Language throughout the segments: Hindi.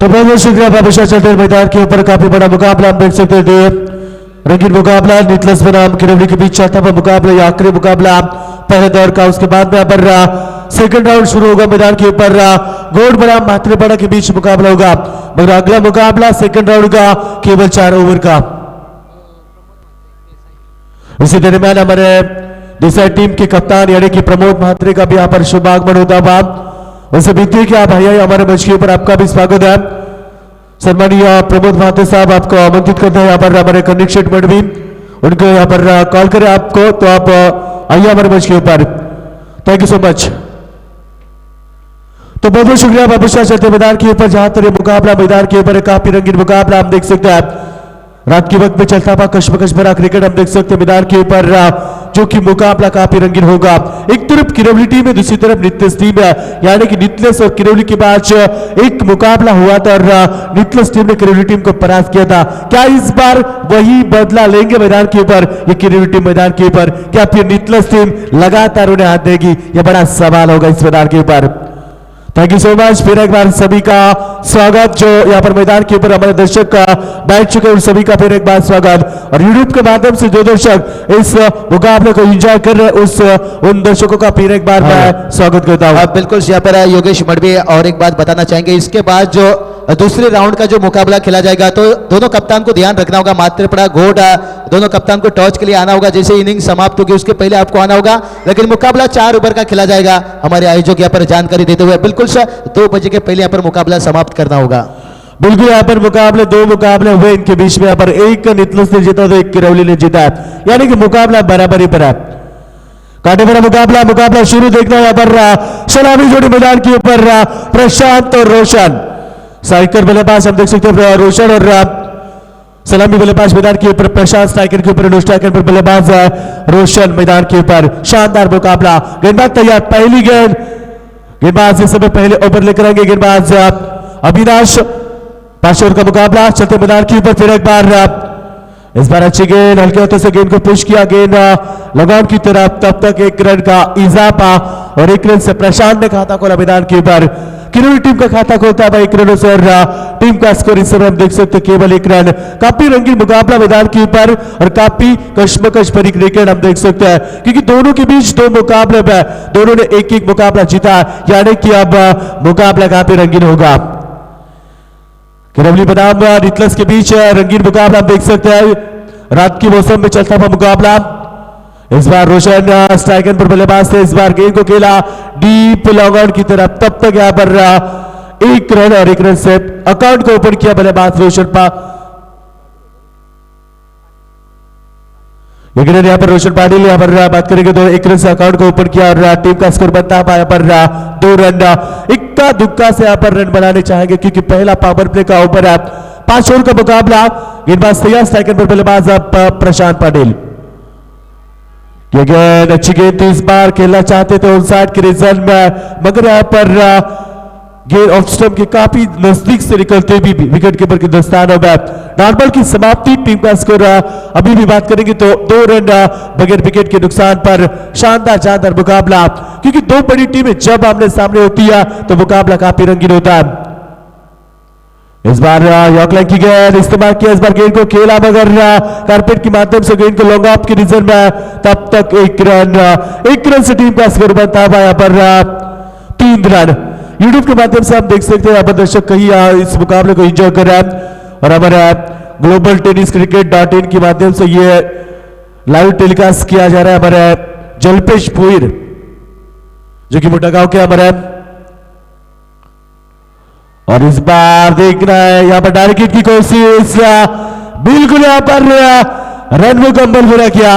तो बहुत बहुत शुक्रिया बाबूशाह चलते मैदान के ऊपर काफी बड़ा मुकाबला हम देख सकते हैं। रंगीन मुकाबला निकलस बनाम किरवली के बीच चौथा मुकाबला या आखिरी मुकाबला पहले दौर का। उसके बाद में यहाँ पर सेकंड राउंड शुरू होगा। मैदान के ऊपर गोड बनाम मात्रेपाड़ा के बीच मुकाबला होगा, मगर अगला मुकाबला सेकंड राउंड का केवल 4 ओवर का। इसी दरमियान हमारे देसाई टीम के कप्तान यानी कि प्रमोद महात्रे का भी यहाँ पर शुभ आगमन होता हुआ वैसे बीती है कि आप भैया हमारे मंच के ऊपर आपका भी स्वागत है। सम्मानीय प्रमोद महात्रे साहब आपको आमंत्रित करते हैं यहाँ पर हमारे कनेक्ट स्टेटमेंट भी उनको यहाँ पर कॉल करें आपको, तो आप आइए हमारे मंच के ऊपर। Thank you so much. तो बहुत बहुत शुक्रिया बाबूशाह चलते मैदान के ऊपर जहां तक मुकाबला मैदान के ऊपर काफी रंगीन मुकाबला हम देख सकते हैं। रात के वक्त में चलता हुआ कशमकश भरा क्रिकेट हम देख सकते हैं मैदान के ऊपर, जो कि मुकाबला काफी रंगीन होगा। एक तरफ किरवली टीम है, दूसरी तरफ नितलेस टीम है, यानी कि नितलेस और किरवली के बीच एक मुकाबला हुआ था और नितलेस टीम ने किरवली टीम को परास्त किया था। क्या इस बार वही बदला लेंगे मैदान के ऊपर ये किरवली टीम मैदान के ऊपर? क्या फिर नितलेस टीम लगातार उन्हें हाथ देगी? यह बड़ा सवाल होगा इस मैदान के ऊपर। Thank you so much. फिर एक बार सभी का स्वागत जो यहाँ पर मैदान के ऊपर हमारे दर्शक बैठ चुके हैं उन सभी का फिर एक बार स्वागत। और यूट्यूब के माध्यम से जो दर्शक इस मुकाबले को एंजॉय कर रहे हैं उन दर्शकों का फिर एक बार मैं स्वागत करता हूँ। बिल्कुल यहाँ पर योगेश मडवी और एक बात बताना चाहेंगे, इसके बाद जो दूसरे राउंड का जो मुकाबला खेला जाएगा तो दोनों कप्तान को ध्यान रखना होगा। मात्रेपाड़ा घोड़ दोनों कप्तान को टॉस के लिए आना होगा, जैसे इनिंग समाप्त होगी उसके पहले आपको आना होगा। लेकिन मुकाबला 4 ओवर का खेला जाएगा। हमारे आयोजक यहाँ पर जानकारी देते हुए बिल्कुल सर 2 बजे के पहले यहाँ पर मुकाबला समाप्त करना होगा। बिल्कुल यहाँ पर मुकाबले 2 मुकाबले हुए, इनके बीच में यहाँ पर एक नितलेस ने जीता तो एक किरवली ने जीता, यानी कि मुकाबला बराबरी पर है। कांटे भरा मुकाबला शुरू देखना यहाँ पर सलामी जोड़ी मैदान के ऊपर प्रशांत और रोशन। स्ट्राइकर बल्लेबाज हम देख सकते हैं रोशन और सलामी बल्लेबाज मैदान के ऊपर प्रशांत, स्ट्राइकर के ऊपर स्ट्राइकर पर बल्लेबाज रोशन मैदान के ऊपर। शानदार मुकाबला। गेंदबाज तैयार, पहली गेंदबाज इस समय पहले ओवर लेकर आएंगे गेंदबाज अविनाश। 5 ओवर का मुकाबला चलते मैदान के ऊपर। फिर एक बार इस बार अच्छी गेंद हल्के हाथों से गेंद को पुश किया, गेंद लगाम की तरफ, तब तक 1 रन का इजाफा और 1 रन से प्रशांत ने खाता खोला मैदान के ऊपर। किरवली टीम का खाता खोलता है 1 रनों से और टीम का स्कोर इस समय हम देख सकते हैं केवल 1 रन। काफी रंगीन मुकाबला मैदान के ऊपर और काफी कशमकश भरी क्रिकेट हम देख सकते हैं, क्योंकि दोनों के बीच 2 मुकाबले में दोनों ने एक मुकाबला जीता, यानी कि अब मुकाबला काफी रंगीन होगा। किरवली बनाम नितलेस के बीच रंगीन मुकाबला हम देख सकते हैं। रात के मौसम में चलता हुआ मुकाबला। इस बार रोशन स्ट्राइकर पर बल्लेबाज थे, इस बार गेंद को खेला डीप लॉन्ग ऑन की तरफ, तब तक यहां पर 1 रन और 1 रन से अकाउंट को ओपन किया बल्लेबाज रोशन लेकिन यहाँ पर रोशन पाटिल यहाँ पर बात करेंगे तो 1 रन से अकाउंट को ओपन किया और टीम का स्कोर बनता है यहाँ पर 2 रन। इक्का दुक्का से यहाँ पर रन बनाने चाहेंगे क्योंकि पहला पावर प्ले का ओवर है। 5 ओवर का मुकाबला। गेंदबाज तैयार, स्ट्राइकर पर बल्लेबाज प्रशांत पाटिल। अच्छी गेंद इस बार खेलना चाहते थे ऑन साइड के रीजन में, मगर यहाँ पर गेंद ऑफ स्टंप के काफी नजदीक से निकलते भी विकेट कीपर के दस्तानों में। नॉर्मल की समाप्ति। टीम का स्कोर अभी भी बात करेंगे तो 2 रन बगैर विकेट के नुकसान पर। शानदार मुकाबला, क्योंकि 2 बड़ी टीमें जब आमने सामने होती है तो मुकाबला काफी रंगीन होता है। इस बार यॉर्कलाइन की गेंद इस्तेमाल किया, इस बार गेंद को खेला मगर कारपेट के माध्यम से गेंद को लॉन्ग ऑफ के रीजन में, तब तक 1 रन से टीम का स्कोर बनता है यहाँ पर 3 रन। यूट्यूब के माध्यम से आप देख सकते हैं यहाँ पर दर्शक कहीं इस मुकाबले को एंजॉय कर रहे हैं और हमारे ग्लोबल टेनिस क्रिकेट.in के माध्यम से ये लाइव टेलीकास्ट किया जा रहा है हमारे जल्पेश पुईर जो कि मोटागांव के हमारे। और इस बार देखना है यहाँ पर डायरेक्ट हिट की कोशिश, बिल्कुल यहाँ पर रन मुकम्मल पूरा किया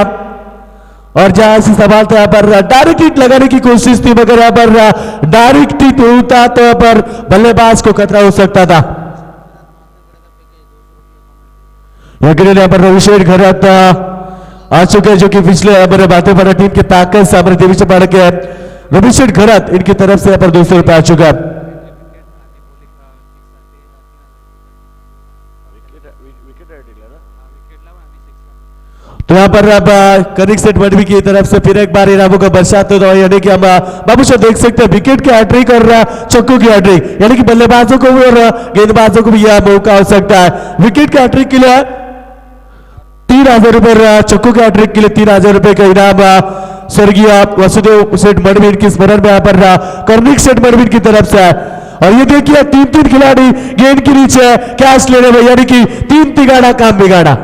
और जहां से सवाल था यहाँ पर डायरेक्ट हिट लगाने की कोशिश थी, मगर यहाँ पर डायरेक्ट हिट होता तो यहाँ पर बल्लेबाज को खतरा हो सकता था। यहाँ पर रविशेठ घरत आ चुके हैं जो कि पिछले हमारे बातें पर टीम की ताकत से हमारे देवी से पढ़ के रविशेठ घरत इनकी तरफ से यहाँ पर 200 रुपये आ चुका है। तो यहाँ पर अब कनिक सेट मंडवी की तरफ से फिर एक बार इनामों का बरसात होता है, यानी कि हम बाबू साहब देख सकते हैं विकेट की हैट्रिक और चक्कू की हैट्रिक, यानी कि बल्लेबाजों को भी और गेंदबाजों को भी यह मौका हो सकता है। विकेट की हैट्रिक के लिए 3,000 रुपए, चक्कू की हैट्रिक के लिए 3,000 रुपए का इनाम स्वर्गीय वसुदेव सेठ मडवीर की स्मरण में यहाँ पर कर्निक सेठ मडवीर की तरफ से है। और ये देखिए 3-3 खिलाड़ी गेंद के नीचे कैच लेने में, यानी कि 3 तिगाड़ा काम बिगाड़ा।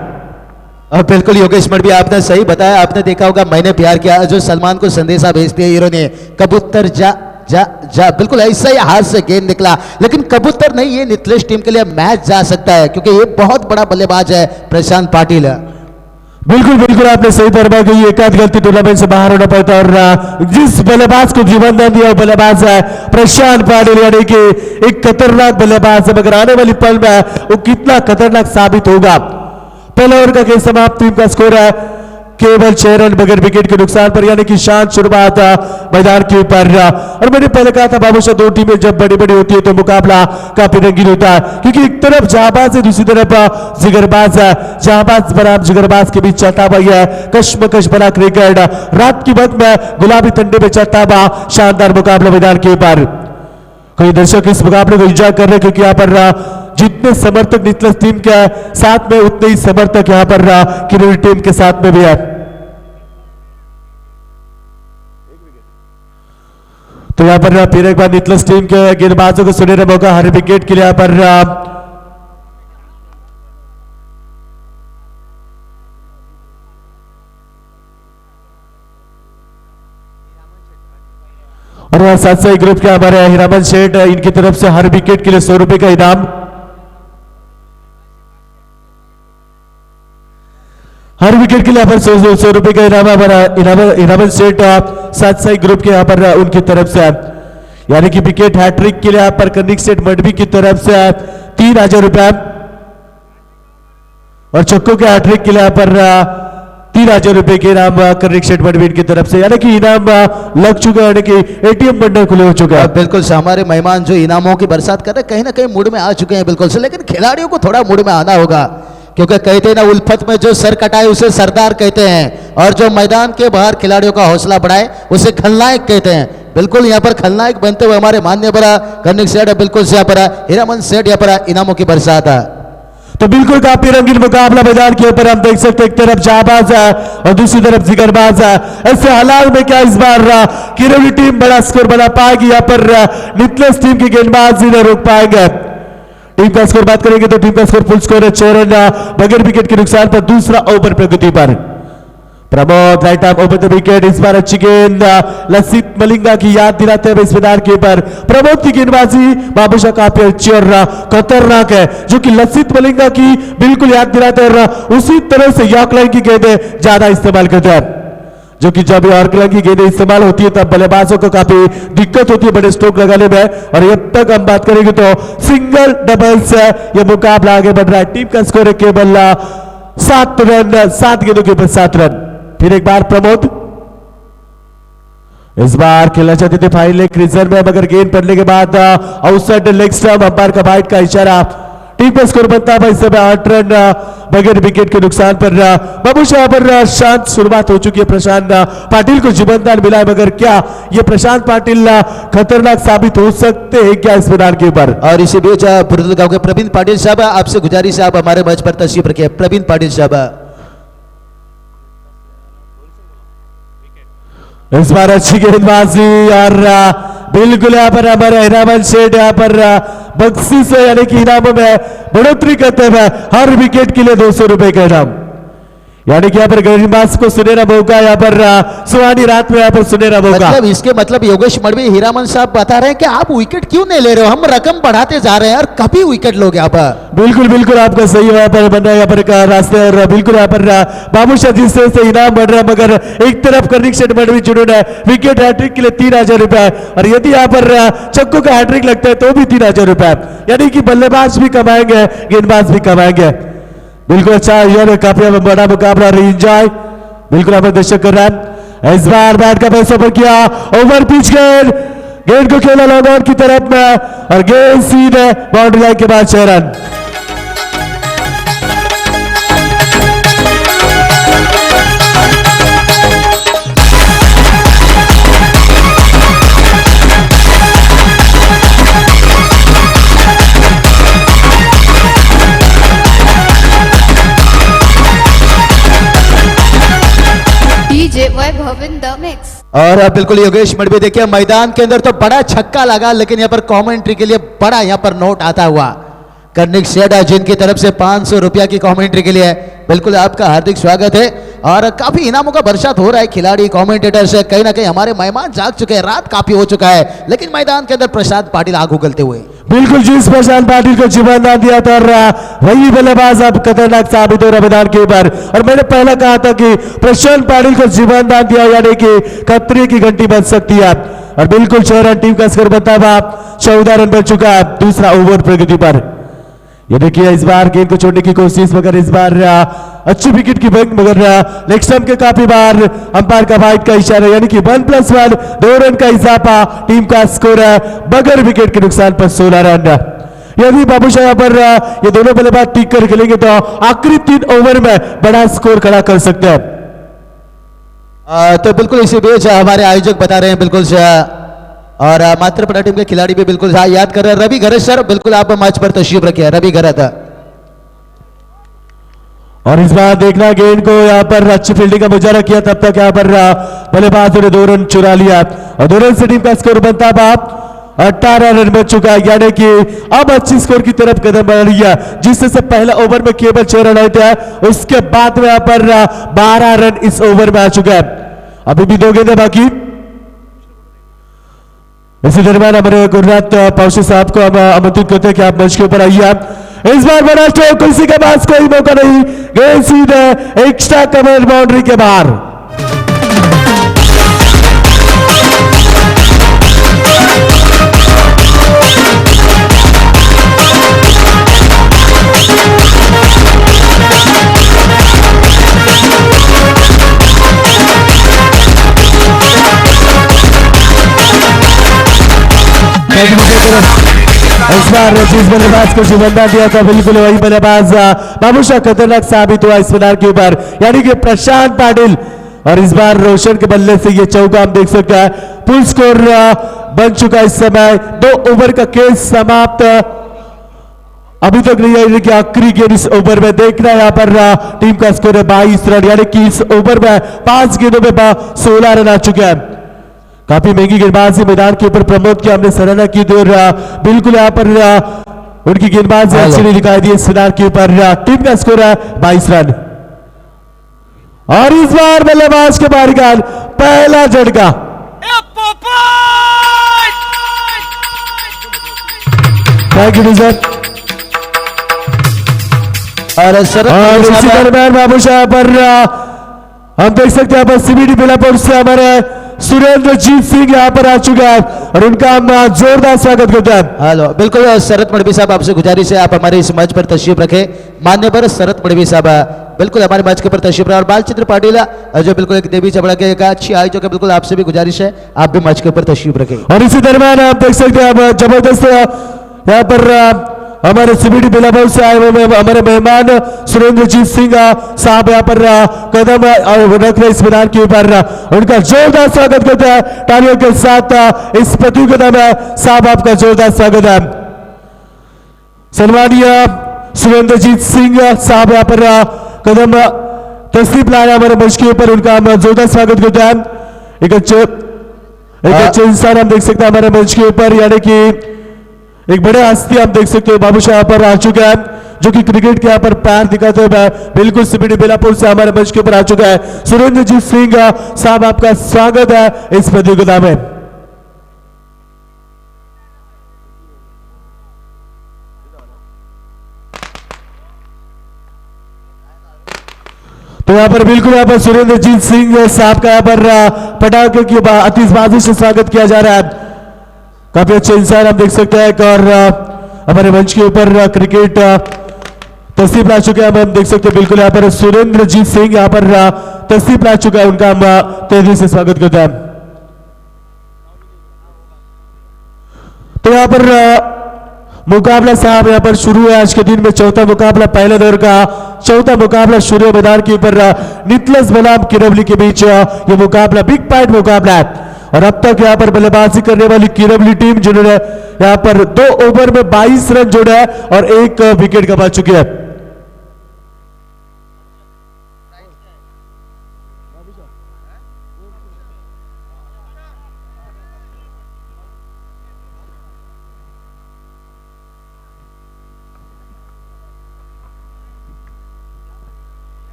बिल्कुल योगेश मडवी, आपने सही बताया। आपने देखा होगा मैंने प्यार किया जो सलमान को संदेशा भेजती है हीरो ने, कबूतर जा जा जा, बिल्कुल ऐसा ही हाथ से गेंद निकला, लेकिन कबूतर नहीं, ये नितलेश टीम के लिए मैच जा सकता है क्योंकि ये बहुत बड़ा बल्लेबाज है प्रशांत पाटिल। बिल्कुल बिल्कुल आपने सही फरमा कि एक आध गलती टूर्नामेंट से बाहर होना पड़ता है और जिस बल्लेबाज को जीवन दान दिया वो बल्लेबाज है प्रशांत पाटिल, यानी कि एक खतरनाक बल्लेबाज है, मगर आने वाली पल में वो कितना खतरनाक साबित होगा। पहले ओवर का खेल समाप्त, टीम का स्कोर है केवल 6 रन बगैर विकेट के नुकसान पर, यानी कि शांत शुरुआत मैदान के ऊपर। और मैंने पहले कहा था बाबू शाह, दो टीमें जब बड़ी बड़ी होती है तो मुकाबला काफी रंगीन होता है, क्योंकि एक तरफ जहाबाज है, दूसरी तरफ जिगरबाज है। जहाबाज बनाम जिगरबाज के बीच चलता हुआ है कश्मकश बना क्रिकेट, रात की वक्त में गुलाबी ठंडे में चलता हुआ शानदार मुकाबला मैदान के ऊपर। कई दर्शक इस मुकाबले को एंजॉय कर रहे हैं क्योंकि यहाँ पर जितने समर्थक नितलस टीम के साथ में उतने ही समर्थक यहाँ पर किरोली टीम के साथ में भी है। तो यहाँ पर फिर एक बार नितलस टीम के गेंदबाजों को सुनहरा मौका हर विकेट के लिए यहाँ पर और साथ से ग्रुप के हमारे हिरामन शेठ, इनकी तरफ से हर विकेट के लिए 100 रुपए का इनाम। हर विकेट के लिए यहाँ पर 100 रुपए का इनाम हमारा हिरामन शेठ साथ साई ग्रुप के यहाँ पर उनकी तरफ से, यानी कि विकेट हैट्रिक के लिए यहाँ पर कनिक सेठ मडवी की तरफ से 3,000 रुपए और चक्को के हैट्रिक के लिए यहाँ पर 3,000 रुपए के इनाम कनिक सेठ मडवी की तरफ से, यानी कि इनाम लग चुका है, यानी कि एटीएम बंडल खुले हो चुका है। बिल्कुल से हमारे मेहमान जो इनामों की बरसात कर रहे हैं कहीं ना कहीं मूड में आ चुके हैं, बिल्कुल से, लेकिन खिलाड़ियों को थोड़ा मूड में आना होगा क्योंकि कहते हैं ना, उल्फत में जो सर कटाए उसे सरदार कहते हैं और जो मैदान के बाहर खिलाड़ियों का हौसला बढ़ाए उसे खलनायक कहते हैं। बिल्कुल यहाँ पर खलनायक बनते हुए हमारे मान्य बड़ा कनिक सेठ, बिल्कुल से यहाँ पर हीरामन सेठ यहाँ पर इनामों की बरसात है। तो बिल्कुल काफी रंगीन मुकाबला मैदान के ऊपर हम देख सकते हैं, एक तरफ जाबाज है और दूसरी तरफ जिगरबाज है। ऐसे हालात में क्या इस बार किरोली टीम बड़ा स्कोर बना पाएगी, यहाँ पर नितलस टीम के गेंदबाज नहीं रोक पाएंगे। टीम का स्कोर बात करेंगे तो टीम का स्कोर फुल स्कोर है 6 रन बगैर विकेट के नुकसान पर, दूसरा ओवर प्रगति पर। Pramod right arm over the wicket, इस बार अच्छी गेंद लसित मलिंगा की याद दिलाते हुए इस मैदान के ऊपर प्रमोद की गेंदबाजी बाबूशाह काफी अच्छी और खतरनाक है, जो कि लसित मलिंगा की बिल्कुल याद दिलाते हैं और उसी तरह से यॉर्कर की गेंदें ज्यादा इस्तेमाल करते हैं, जो कि जब यॉर्कर की गेंदें इस्तेमाल होती है तब बल्लेबाजों को काफी दिक्कत होती है बड़े स्ट्रोक लगाने में। और जब तक हम बात करेंगे तो सिंगल डबल से यह मुकाबला आगे बढ़ रहा है। टीम का स्कोर है केवल 7 रन, 7 गेंदों के ऊपर 7 रन। फिर एक बार प्रमोद, इस बार खेलना चाहते थे फाइन लेग क्रीजर में, मगर गेंद पड़ने के बाद आउटसाइड लेग स्टंप, अंपायर का बाइट का इशारा। टीम का स्कोर बनता है इस समय 8 रन बगैर विकेट के नुकसान पर। बाबूशाह पर शांत शुरुआत हो चुकी है, प्रशांत पाटिल को जीवनदान मिला है, मगर क्या ये प्रशांत पाटिल खतरनाक साबित हो सकते हैं क्या इस मैदान के ऊपर? और इसी बीच बुरुल गांव के प्रवीण पाटिल साहब, आपसे गुजारिश है आप हमारे मंच पर तशरीफ रखिए। प्रवीण पाटिल साहब, इस बार अच्छी गेंदबाजी और बिल्कुल यहाँ पर हमारे हिरामन शेठ यहाँ पर बख्शीश है, यानी कि इनामों में बढ़ोतरी करते हुए हर विकेट के लिए 200 रुपए का इनाम, यानी कि यहाँ पर गेंदबाज को सुनहरा मौका, यहाँ पर सुहानी रात में यहाँ पर सुनहरा मौका। मतलब इसके मतलब योगेश मडवी हीरामन साहब बता रहे हैं कि आप विकेट क्यों नहीं ले रहे हो, हम रकम बढ़ाते जा रहे हैं और कभी विकेट लोगे यहाँ पर। बिल्कुल बिल्कुल आपका सही यहाँ पर बन रहा है, यहाँ पर रास्ते और बिल्कुल यहाँ पर बाबूशाह जिस तरह से इनाम बढ़ रहा है, मगर एक तरफ कनिक सेठ मडवी जिन्होंने विकेट हैट्रिक के लिए 3,000 रुपए और यदि यहाँ पर चक्को का हैट्रिक लगता है तो भी 3,000 रुपए, यानी कि बल्लेबाज भी कमाएंगे गेंदबाज भी कमाएंगे। बिल्कुल अच्छा, यह काफी बड़ा मुकाबला एंजॉय बिल्कुल हमें दर्शक कर रहा है। इस बार बैट का पैसा पर किया ओवर पिच गेंद को खेला लॉन्ग आउट की तरफ में और गेंद सीधे बाउंड्री लाइन के बाद 6 रन। और अब बिल्कुल योगेश मडवी देखिए मैदान के अंदर तो बड़ा छक्का लगा, लेकिन यहाँ पर कमेंट्री के लिए बड़ा यहाँ पर नोट आता हुआ कर्निक सेडा जिनकी तरफ से 500 रुपया की कमेंट्री के लिए बिल्कुल आपका हार्दिक स्वागत है। और काफी इनामों का बरसात हो रहा है खिलाड़ी कमेंटेटर से, कहीं ना कहीं हमारे मेहमान जाग चुके हैं, रात काफी हो चुका है, लेकिन मैदान के अंदर प्रशांत पाटिल आग उगलते हुए बिल्कुल जिस प्रशांत पाटिल को जीवन दिया था और वही बल्लेबाज अब खतरनाक साबित हो रहा मैदान के ऊपर। और मैंने पहले कहा था कि प्रशांत पाटिल को जीवन दान दिया यानी कि खतरे की घंटी बज सकती है। और बिल्कुल 6 रन टीम का स्कोर बनता है, 14 रन बन चुका है दूसरा ओवर प्रगति पर। ये देखिए इस बार गेंद को छोड़ने की कोशिश, मगर इस बार अच्छी विकेट की बंग, मगर लेग स्टंप के काफी बार अंपायर का वाइड का इशारा यानी कि 1+1 2 रन का इजाफा टीम का स्कोर है बगैर विकेट के नुकसान पर 16 रन। यदि बाबूशाह यहाँ पर ये दोनों बल्लेबाज टिक कर खेलेंगे तो आखिरी 3 ओवर में बड़ा स्कोर खड़ा कर सकते हैं। तो बिल्कुल इसी बीच हमारे आयोजक बता रहे हैं बिल्कुल और मात्रपड़ा टीम के खिलाड़ी भी बिल्कुल याद कर रहे हैं। रवि गरज सर बिल्कुल आप मैच पर तशरीफ रखिए, रवि गरज। और इस बार देखना गेंद को यहाँ पर अच्छी फील्डिंग का मुजाहरा किया, तब तक यहाँ पर बल्लेबाज ने 2 रन चुरा लिया और 2 रन से टीम का स्कोर बनता बाप 18 रन बन चुका है, यानी कि अब अच्छी स्कोर की तरफ कदम बढ़ रही है। जिससे पहले ओवर में केवल 6 रन आए थे, उसके बाद में यहाँ पर 12 रन इस ओवर में आ चुका है। अभी भी 2 गेंदें बाकी। इसी दरमियान हमारे गुरुनाथ पाउशी साहब को हम आमंत्रित करते हैं कि आप मंच के ऊपर आइए। इस बार बड़ा स्ट्रोक, किसी के पास कोई मौका नहीं, गेंद सीधे एक्स्ट्रा कवर बाउंड्री के बाहर। इस बार जिस बल्लेबाज को जीवनदान दिया था बिल्कुल वही बल्लेबाज बाबूशाह खतरनाक साबित हुआ इस मैदान के ऊपर, यानी कि प्रशांत पाटिल। और इस बार रोशन के बल्ले से ये चौका हम देख सकते हैं। फुल स्कोर बन चुका इस समय, 2 ओवर का खेल समाप्त अभी तक नहीं है कि आखिरी गेंद इस ओवर में देखना है। यहाँ पर टीम का स्कोर है 22 रन, यानी कि इस ओवर में 5 गेंदों में 16 रन आ चुके हैं। काफी महंगी गेंदबाजी मैदान के ऊपर प्रमोद की हमने सराहना की थी और बिल्कुल यहाँ पर उनकी गेंदबाजी अच्छी नहीं दिखाई दी इस मैदान के ऊपर। टीम का स्कोर है 22 रन। और इस बार बल्लेबाज के बाहरी गेंद पहला झटका, थैंक यू सर। और इसी दरमियान बाबूशाह पर हम देख सकते हैं सीबीडी बेलापुर से हमारे सुरेंद्रजीत सिंह यहाँ पर आ चुका है और उनका हम जोरदार स्वागत करते हैं। हेलो, बिल्कुल शरद मडवी साहब आपसे गुजारिश है आप हमारे इस मंच पर तशरीफ रखें। मान्यवर शरद मडवी साहब बिल्कुल हमारे मंच के ऊपर तशरीफ रहे। और बालचंद्र पाटिल जो बिल्कुल एक देवी चबड़ा के एक अच्छी आयोजक है, बिल्कुल आपसे भी गुजारिश है आप भी मंच के ऊपर तशरीफ रखें। और इसी दरमियान आप देख सकते हैं जबरदस्त यहाँ पर हमारे सीबीडी बेलापुर से आए हुए हमारे मेहमान सुरेंद्रजीत सिंह साहब यहाँ पर कदम रख रहे इस मैदान के ऊपर, उनका जोरदार स्वागत करते हैं तालियों के साथ। इस प्रतियोगिता में साहब आपका जोरदार स्वागत है। सम्मानीय सुरेंद्रजीत सिंह साहब यहाँ पर कदम तस्लीम लाया हमारे मंच के ऊपर, उनका हम जोरदार स्वागत करते हैं। एक अच्छे इंसान हम देख सकते हैं हमारे मंच के ऊपर, यानी कि एक बड़े हस्ती आप देख सकते हो बाबूशाह यहाँ पर आ चुका है, जो कि क्रिकेट के यहाँ पर पैर दिखाते हुए बिल्कुल सीबीडी बेलापुर से हमारे मंच के ऊपर आ चुका है। सुरेंद्रजीत सिंह साहब आपका स्वागत है इस प्रतियोगिता में। तो यहाँ पर बिल्कुल यहाँ पर सुरेंद्रजीत सिंह साहब का यहाँ पर पटाखे की आतिशबाजी से स्वागत किया जा रहा है। काफी अच्छे इंसान आप देख सकते हैं और हमारे मंच के ऊपर क्रिकेट तस्लीम ला चुके हैं। हम देख सकते हैं बिल्कुल यहाँ पर सुरेंद्रजीत सिंह यहाँ पर तस्लीम ला चुका है, उनका हम तेजी से स्वागत करते हैं। तो यहाँ पर मुकाबला साहब यहाँ पर शुरू है आज के दिन में, चौथा मुकाबला, पहले दौर का चौथा मुकाबला शुरू मैदान के ऊपर नितलस बनाम किरवली के बीच ये मुकाबला बिग पॉइंट मुकाबला है। और अब तक यहाँ पर बल्लेबाजी करने वाली किरवली टीम जिन्होंने यहाँ पर 2 ओवर में 22 रन जोड़े हैं और 1 विकेट गंवा चुकी है।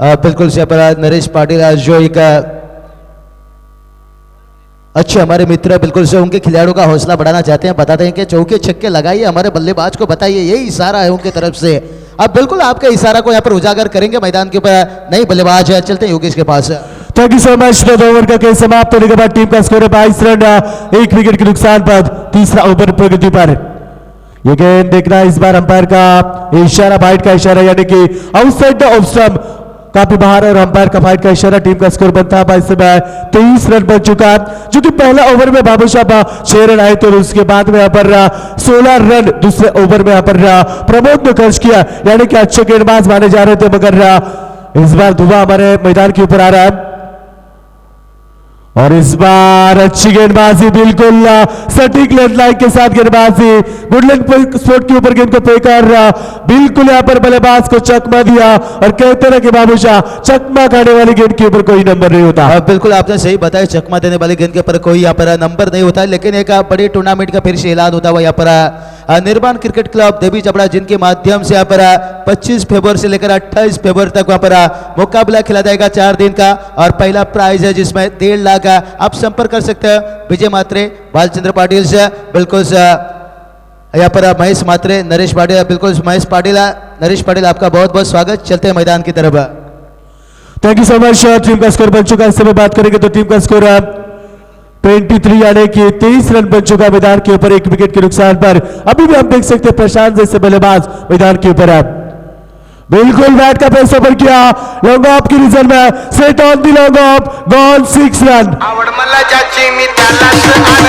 बिल्कुल से पर नरेश पाटिल जो एक अच्छे हमारे मित्र बिल्कुल से उनके खिलाड़ियों का हौसला बढ़ाना चाहते हैं, बताते हैं कि चौके छक्के लगाइए, हमारे बल्लेबाज को बताइए, यही इशारा है उनके तरफ से। अब बिल्कुल आपके इशारा को यहाँ पर उजागर करेंगे मैदान के ऊपर। नई बल्लेबाज है, चलते हैं योगेश के पास। Thank you so much. 2 over का खेल समाप्त होने के बाद टीम का स्कोर है 22 रन, 1 विकेट के नुकसान पर तीसरा ओवर प्रगति पर। ये गेंद देखना इस बार अंपायर का इशारा, बाइट का इशारा, यानी कि आउटसाइड द ऑफ स्टंप काफी बाहर, और अंपायर का फाइट का इशारा। टीम का स्कोर बनता है 23 रन बन चुका है, जो कि पहला ओवर में बाबूशाह 6 रन आए थे, और उसके बाद में यहाँ पर 16 रन दूसरे ओवर में यहाँ पर प्रमोद ने खर्च किया, यानी कि अच्छे गेंदबाज माने जा रहे थे, मगर इस बार धुआं हमारे मैदान के ऊपर आ रहा है। और इस बार अच्छी गेंदबाजी, बिल्कुल सटीक लेंथ लाइन के साथ गेंदबाजी, गुडलैंड स्पोर्ट के ऊपर गेंद को फेंकर बिल्कुल यहां पर बल्लेबाज को चकमा दिया, और कहते रहे कि बाबूशाह चकमा खाने वाली गेंद के ऊपर कोई नंबर नहीं होता। बिल्कुल आपने सही बताया, चकमा देने वाली गेंद के ऊपर कोई यहाँ पर नंबर नहीं होता, लेकिन एक बड़ी टूर्नामेंट का फिर से ऐलान होता हुआ यहाँ पर निर्माण क्रिकेट क्लब देवी चपड़ा, जिनके माध्यम से यहाँ पर 25 फरवरी से लेकर 28 फरवरी तक वहां पर मुकाबला खेला जाएगा 4 दिन का, और पहला प्राइज है जिसमें 1.5 लाख का। आप संपर्क कर सकते हैं विजय मात्रे, बालचंद्र पाटिल से, बिल्कुल यहाँ पर महेश मात्रे, नरेश पाटिल, बिल्कुल महेश पाटिल, नरेश पाटिल, आपका बहुत बहुत स्वागत। चलते हैं मैदान की तरफ। Thank you so much. Team का स्कोर बन चुका है, इस समय बात करेंगे तो टीम का स्कोर 23 यानी कि 23 रन बन चुका मैदान के ऊपर, 1 विकेट के नुकसान पर। अभी भी हम देख सकते हैं प्रशांत जैसे बल्लेबाज मैदान के ऊपर है, बिल्कुल बैट का प्रेस ओवर किया, लॉन्ग ऑफ की रीजन में set on the long off, gone 6 run. आवड मला ज्याची मी त्यालाच आणलं।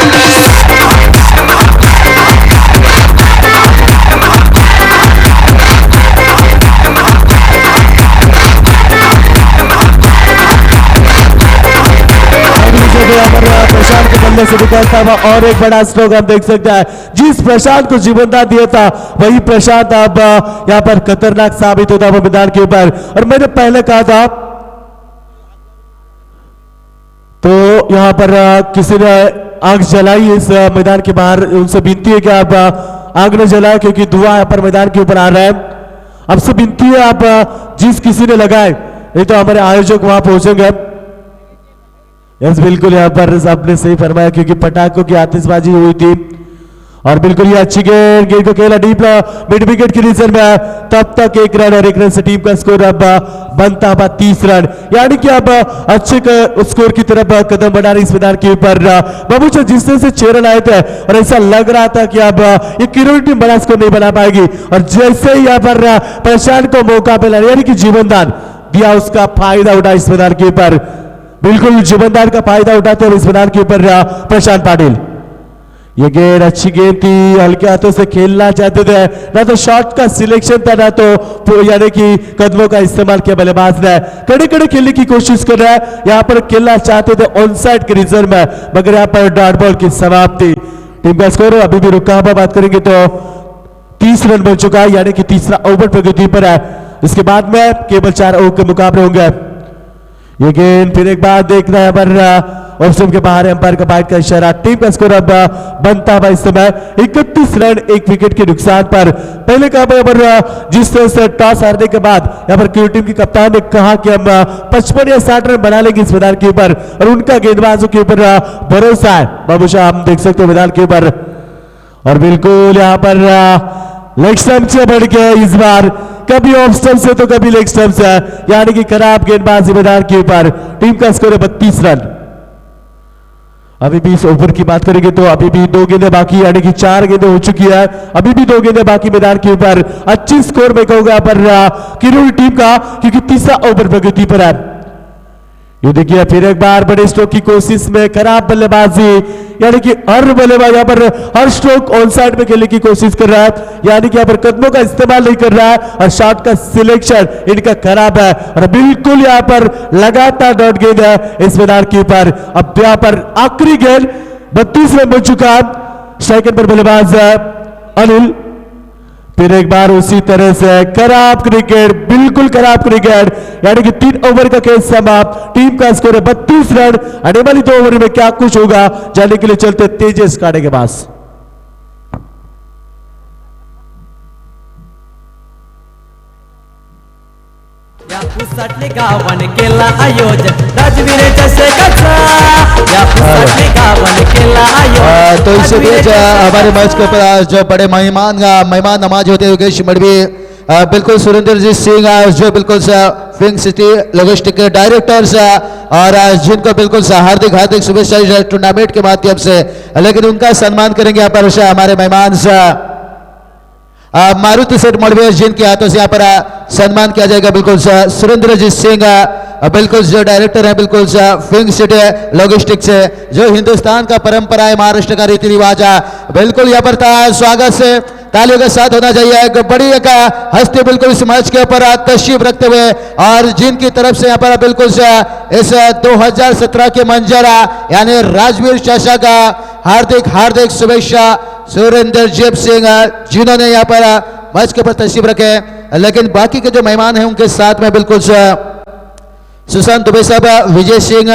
प्रशांत के बल्ले से निकलता हुआ और एक बड़ा स्ट्रोक हम देख सकते हैं। जिस प्रशांत को जीवनदान दिया था, वही प्रशांत अब यहाँ पर खतरनाक साबित होता है मैदान के ऊपर। और मैंने पहले कहा था तो यहाँ पर किसी ने आग जलाई इस मैदान के बाहर, उनसे विनती है कि आप आग न जलाए, क्योंकि धुआं यहाँ पर मैदान के ऊपर आ रहा है। आपसे विनती है आप जिस किसी ने लगाए, नहीं तो हमारे आयोजक वहां पहुंचेंगे। यस, बिल्कुल यहाँ पर आपने सही फरमाया, क्योंकि पटाखों की आतिशबाजी हुई थी, और बिल्कुल ये अच्छी गेंद को खेला डीप मिड विकेट की रीजन में, तब तक 1 रन, और 1 रन से टीम का स्कोर अब बनता है 30 रन, यानी कि अब अच्छे स्कोर की तरफ कदम बढ़ा रही इस मैदान के ऊपर बाबूशाह। जिस तरह से 6 रन आए थे, और ऐसा लग रहा था कि अब ये किरोड़ी टीम बड़ा स्कोर नहीं बना पाएगी, और जैसे ही यहाँ पर प्रशांत को मौका मिला, यानी कि जीवनदान दिया, उसका फायदा उठा इस मैदान के ऊपर, बिल्कुल जीवनदान का फायदा उठाते हुए इस मैदान के ऊपर प्रशांत पाटिल। ये गेंद अच्छी गेंद थी, हल्के हाथों से खेलना चाहते थे, ना तो शॉट का सिलेक्शन था, ना तो यानी कि कदमों का इस्तेमाल किया बल्लेबाज ने। कड़े कड़े खेलने की कोशिश कर रहा है, यहाँ पर खेलना चाहते थे ऑन साइड के रिजर्व में, मगर यहाँ पर डॉट बॉल की समाप्ति। टीम का स्कोर अभी भी रुका हुआ, बात करेंगे तो 30 रन बन चुका है, यानी कि तीसरा ओवर प्रगति पर है। इसके बाद में केवल 4 ओवर के मुकाबले होंगे। ये गेंद फिर एक बार देखना है पर ऑप्शन के बाहर, एम्पायर का बाइट का इशारा। टीम का स्कोर अब बनता है इस समय 31 रन, 1 विकेट के नुकसान पर। पहले कहा पर जिस तरह से टॉस हारने के बाद यहाँ पर क्यू टीम की कप्तान ने कहा कि हम 55 या 60 रन बना लेंगे इस मैदान के ऊपर, और उनका गेंदबाजों के ऊपर भरोसा है। बाबूशाह हम देख सकते हो मैदान के ऊपर, और बिल्कुल यहाँ पर लेग स्टंप से बढ़ गया इस बार, कभी ऑफ स्टंप से तो कभी लेग स्टंप से, यानी कि खराब गेंदबाजी मैदान के ऊपर। टीम का स्कोर है 32 रन। अभी भी इस ओवर की बात करेंगे तो अभी भी 2 गेंदें बाकी, यानी कि 4 गेंदें हो चुकी है, अभी भी 2 गेंदें बाकी मैदान के ऊपर। अच्छी स्कोर में कहूंगा पर किरोड़ी टीम का, क्योंकि तीसरा ओवर प्रगति पर है। ये देखिए फिर एक बार बड़े स्ट्रोक की कोशिश में खराब बल्लेबाजी, यानी कि हर बल्लेबाज यहाँ पर हर स्ट्रोक ऑन साइड में खेलने की कोशिश कर रहा है, यानी कि यहाँ पर कदमों का इस्तेमाल नहीं कर रहा है, और शॉट का सिलेक्शन इनका खराब है, और बिल्कुल यहाँ पर लगातार डॉट गेंद है इस मैदान के ऊपर। अब यहाँ पर आखिरी गेंद 32 रन बन चुका है, सेकंड पर बल्लेबाज अनिल। फिर एक बार उसी तरह से खराब क्रिकेट, बिल्कुल खराब क्रिकेट, यानी कि 3 ओवर का खेल समाप्त। टीम का स्कोर है 32 रन। आने वाली 2 ओवर में क्या कुछ होगा जानने के लिए चलते तेजस काटे के पास। या पुसाटले गावाने केला आयोजन राजवीर से कथा या पुसाटले गावाने केला आयोजन तो इससे भी हमारे मैच के ऊपर जो बड़े मेहमान नमाज होते योगेश मडवी बिल्कुल सुरेंद्रजीत सिंह जो बिल्कुल फिंक सिटी लॉजिस्टिक के डायरेक्टर्स और जिनको बिल्कुल हार्दिक शुभेच्छा इस टूर्नामेंट के माध्यम से, लेकिन उनका सम्मान करेंगे यहाँ पर हमारे मेहमान मारुति सेठ मडवी जिनके हाथों से यहाँ पर सम्मान किया जाएगा बिल्कुल सुरेंद्रजीत सिंह बिल्कुल जो डायरेक्टर है बिल्कुल फिंक सिटी लॉजिस्टिक से, जो हिंदुस्तान का परंपरा है, महाराष्ट्र का रीति रिवाज है, बिल्कुल यहाँ पर स्वागत से तालियों के साथ होना चाहिए। एक बड़ी एक हस्ती बिल्कुल इस मैच के ऊपर तशरीफ रखते हुए और जिनकी तरफ से यहाँ पर बिल्कुल इस 2017 के मंजर यानी राजवीर चषक का हार्दिक शुभेच्छा सुरेंद्रजीत सिंह जिन्होंने यहाँ पर मैच के ऊपर तशरीफ रखे। लेकिन बाकी के जो मेहमान हैं उनके साथ में बिल्कुल सुशांत दुबे साहब, विजय सिंह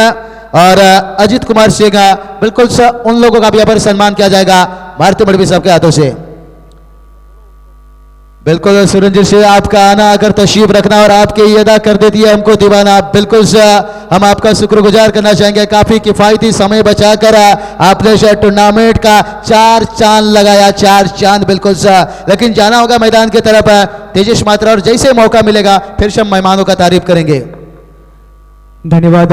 और अजीत कुमार सिंह, बिल्कुल उन लोगों का भी यहाँ पर सम्मान किया जाएगा मारुति मडवी साहब के हाथों से। बिल्कुल सुरेंद्र सिंह, आपका आना अगर तशरीफ रखना और आपके ये अदा कर देती है हमको दीवाना, बिल्कुल हम आपका शुक्रगुजार करना चाहेंगे। काफी किफायती समय बचाकर आपने टूर्नामेंट का 4 चांद लगाया, 4 चांद बिल्कुल लेकिन जाना होगा मैदान की तरफ तेजस मात्रा, और जैसे मौका मिलेगा फिर से हम मेहमानों का तारीफ करेंगे। धन्यवाद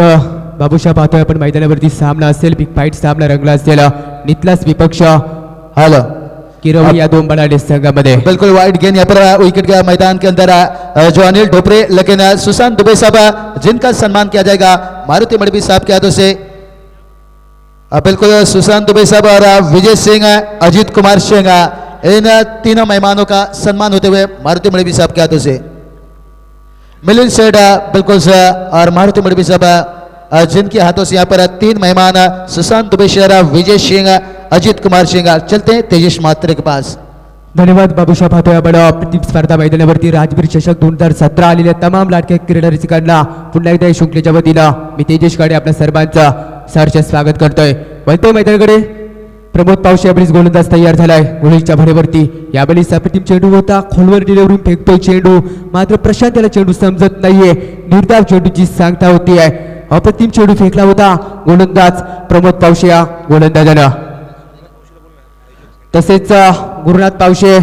बाबूशा. पाहतोय आपण मैदानावरती सामना असेल, बिग फाईट सामना रंगला असेल. नितलास विपक्ष हेलो किरवली या दोन बलाढ्य संघामध्ये बिल्कुल वाइड गेंद यहाँ पर विकेट के मैदान के अंदर जो अनिल ढोपरे, लेकिन सुशांत दुबे साहब जिनका सम्मान किया जाएगा मारुति मडवी साहब के हाथों से। बिल्कुल सुशांत दुबे साहब और विजय सिंह, अजीत कुमार सिंह, इन तीनों मेहमानों का सम्मान होते हुए मारुति मडवी साहब के हाथों से। मिलिंद सेठ बिल्कुल और मारुति मडवी साहब जिनके हाथों से यहाँ पर 3 मेहमान सुशांत दुबे शेरा, विजय सिंह, अजीत कुमार सिंह। चलते हैं तेजस मात्रे के पास। धन्यवाद बाबूशा. पाहतोय आपण प्रतिम स्पर्धा मैदानावरती राजवीर चषक 2017 आलेल्या तमाम लाडक्या क्रीडा रसिकांना पुन्हा एकदा शृंखलेच्या वतीनं मी तेजस काळे आपल्या सर्वांचं सहर्ष स्वागत करतोय. वळतोय मैदानाकडे प्रमोद पावशे यावेळी गोलंदाज तयार झालाय गोळीच्या भरेवरती. यावेळी अप्रतिम चेंडू होता, खोलवर डिलिव्हरी फेकतोय चेंडू, मात्र प्रशांत याला चेंडू समजत नाहीये. निर्धाव चेंडूची सांगता होतीये. अप्रतिम चेंडू फेकला होता गोलंदाज प्रमोद पावशे या गोलंदाजानं. तसेच गुरुनाथ पावशे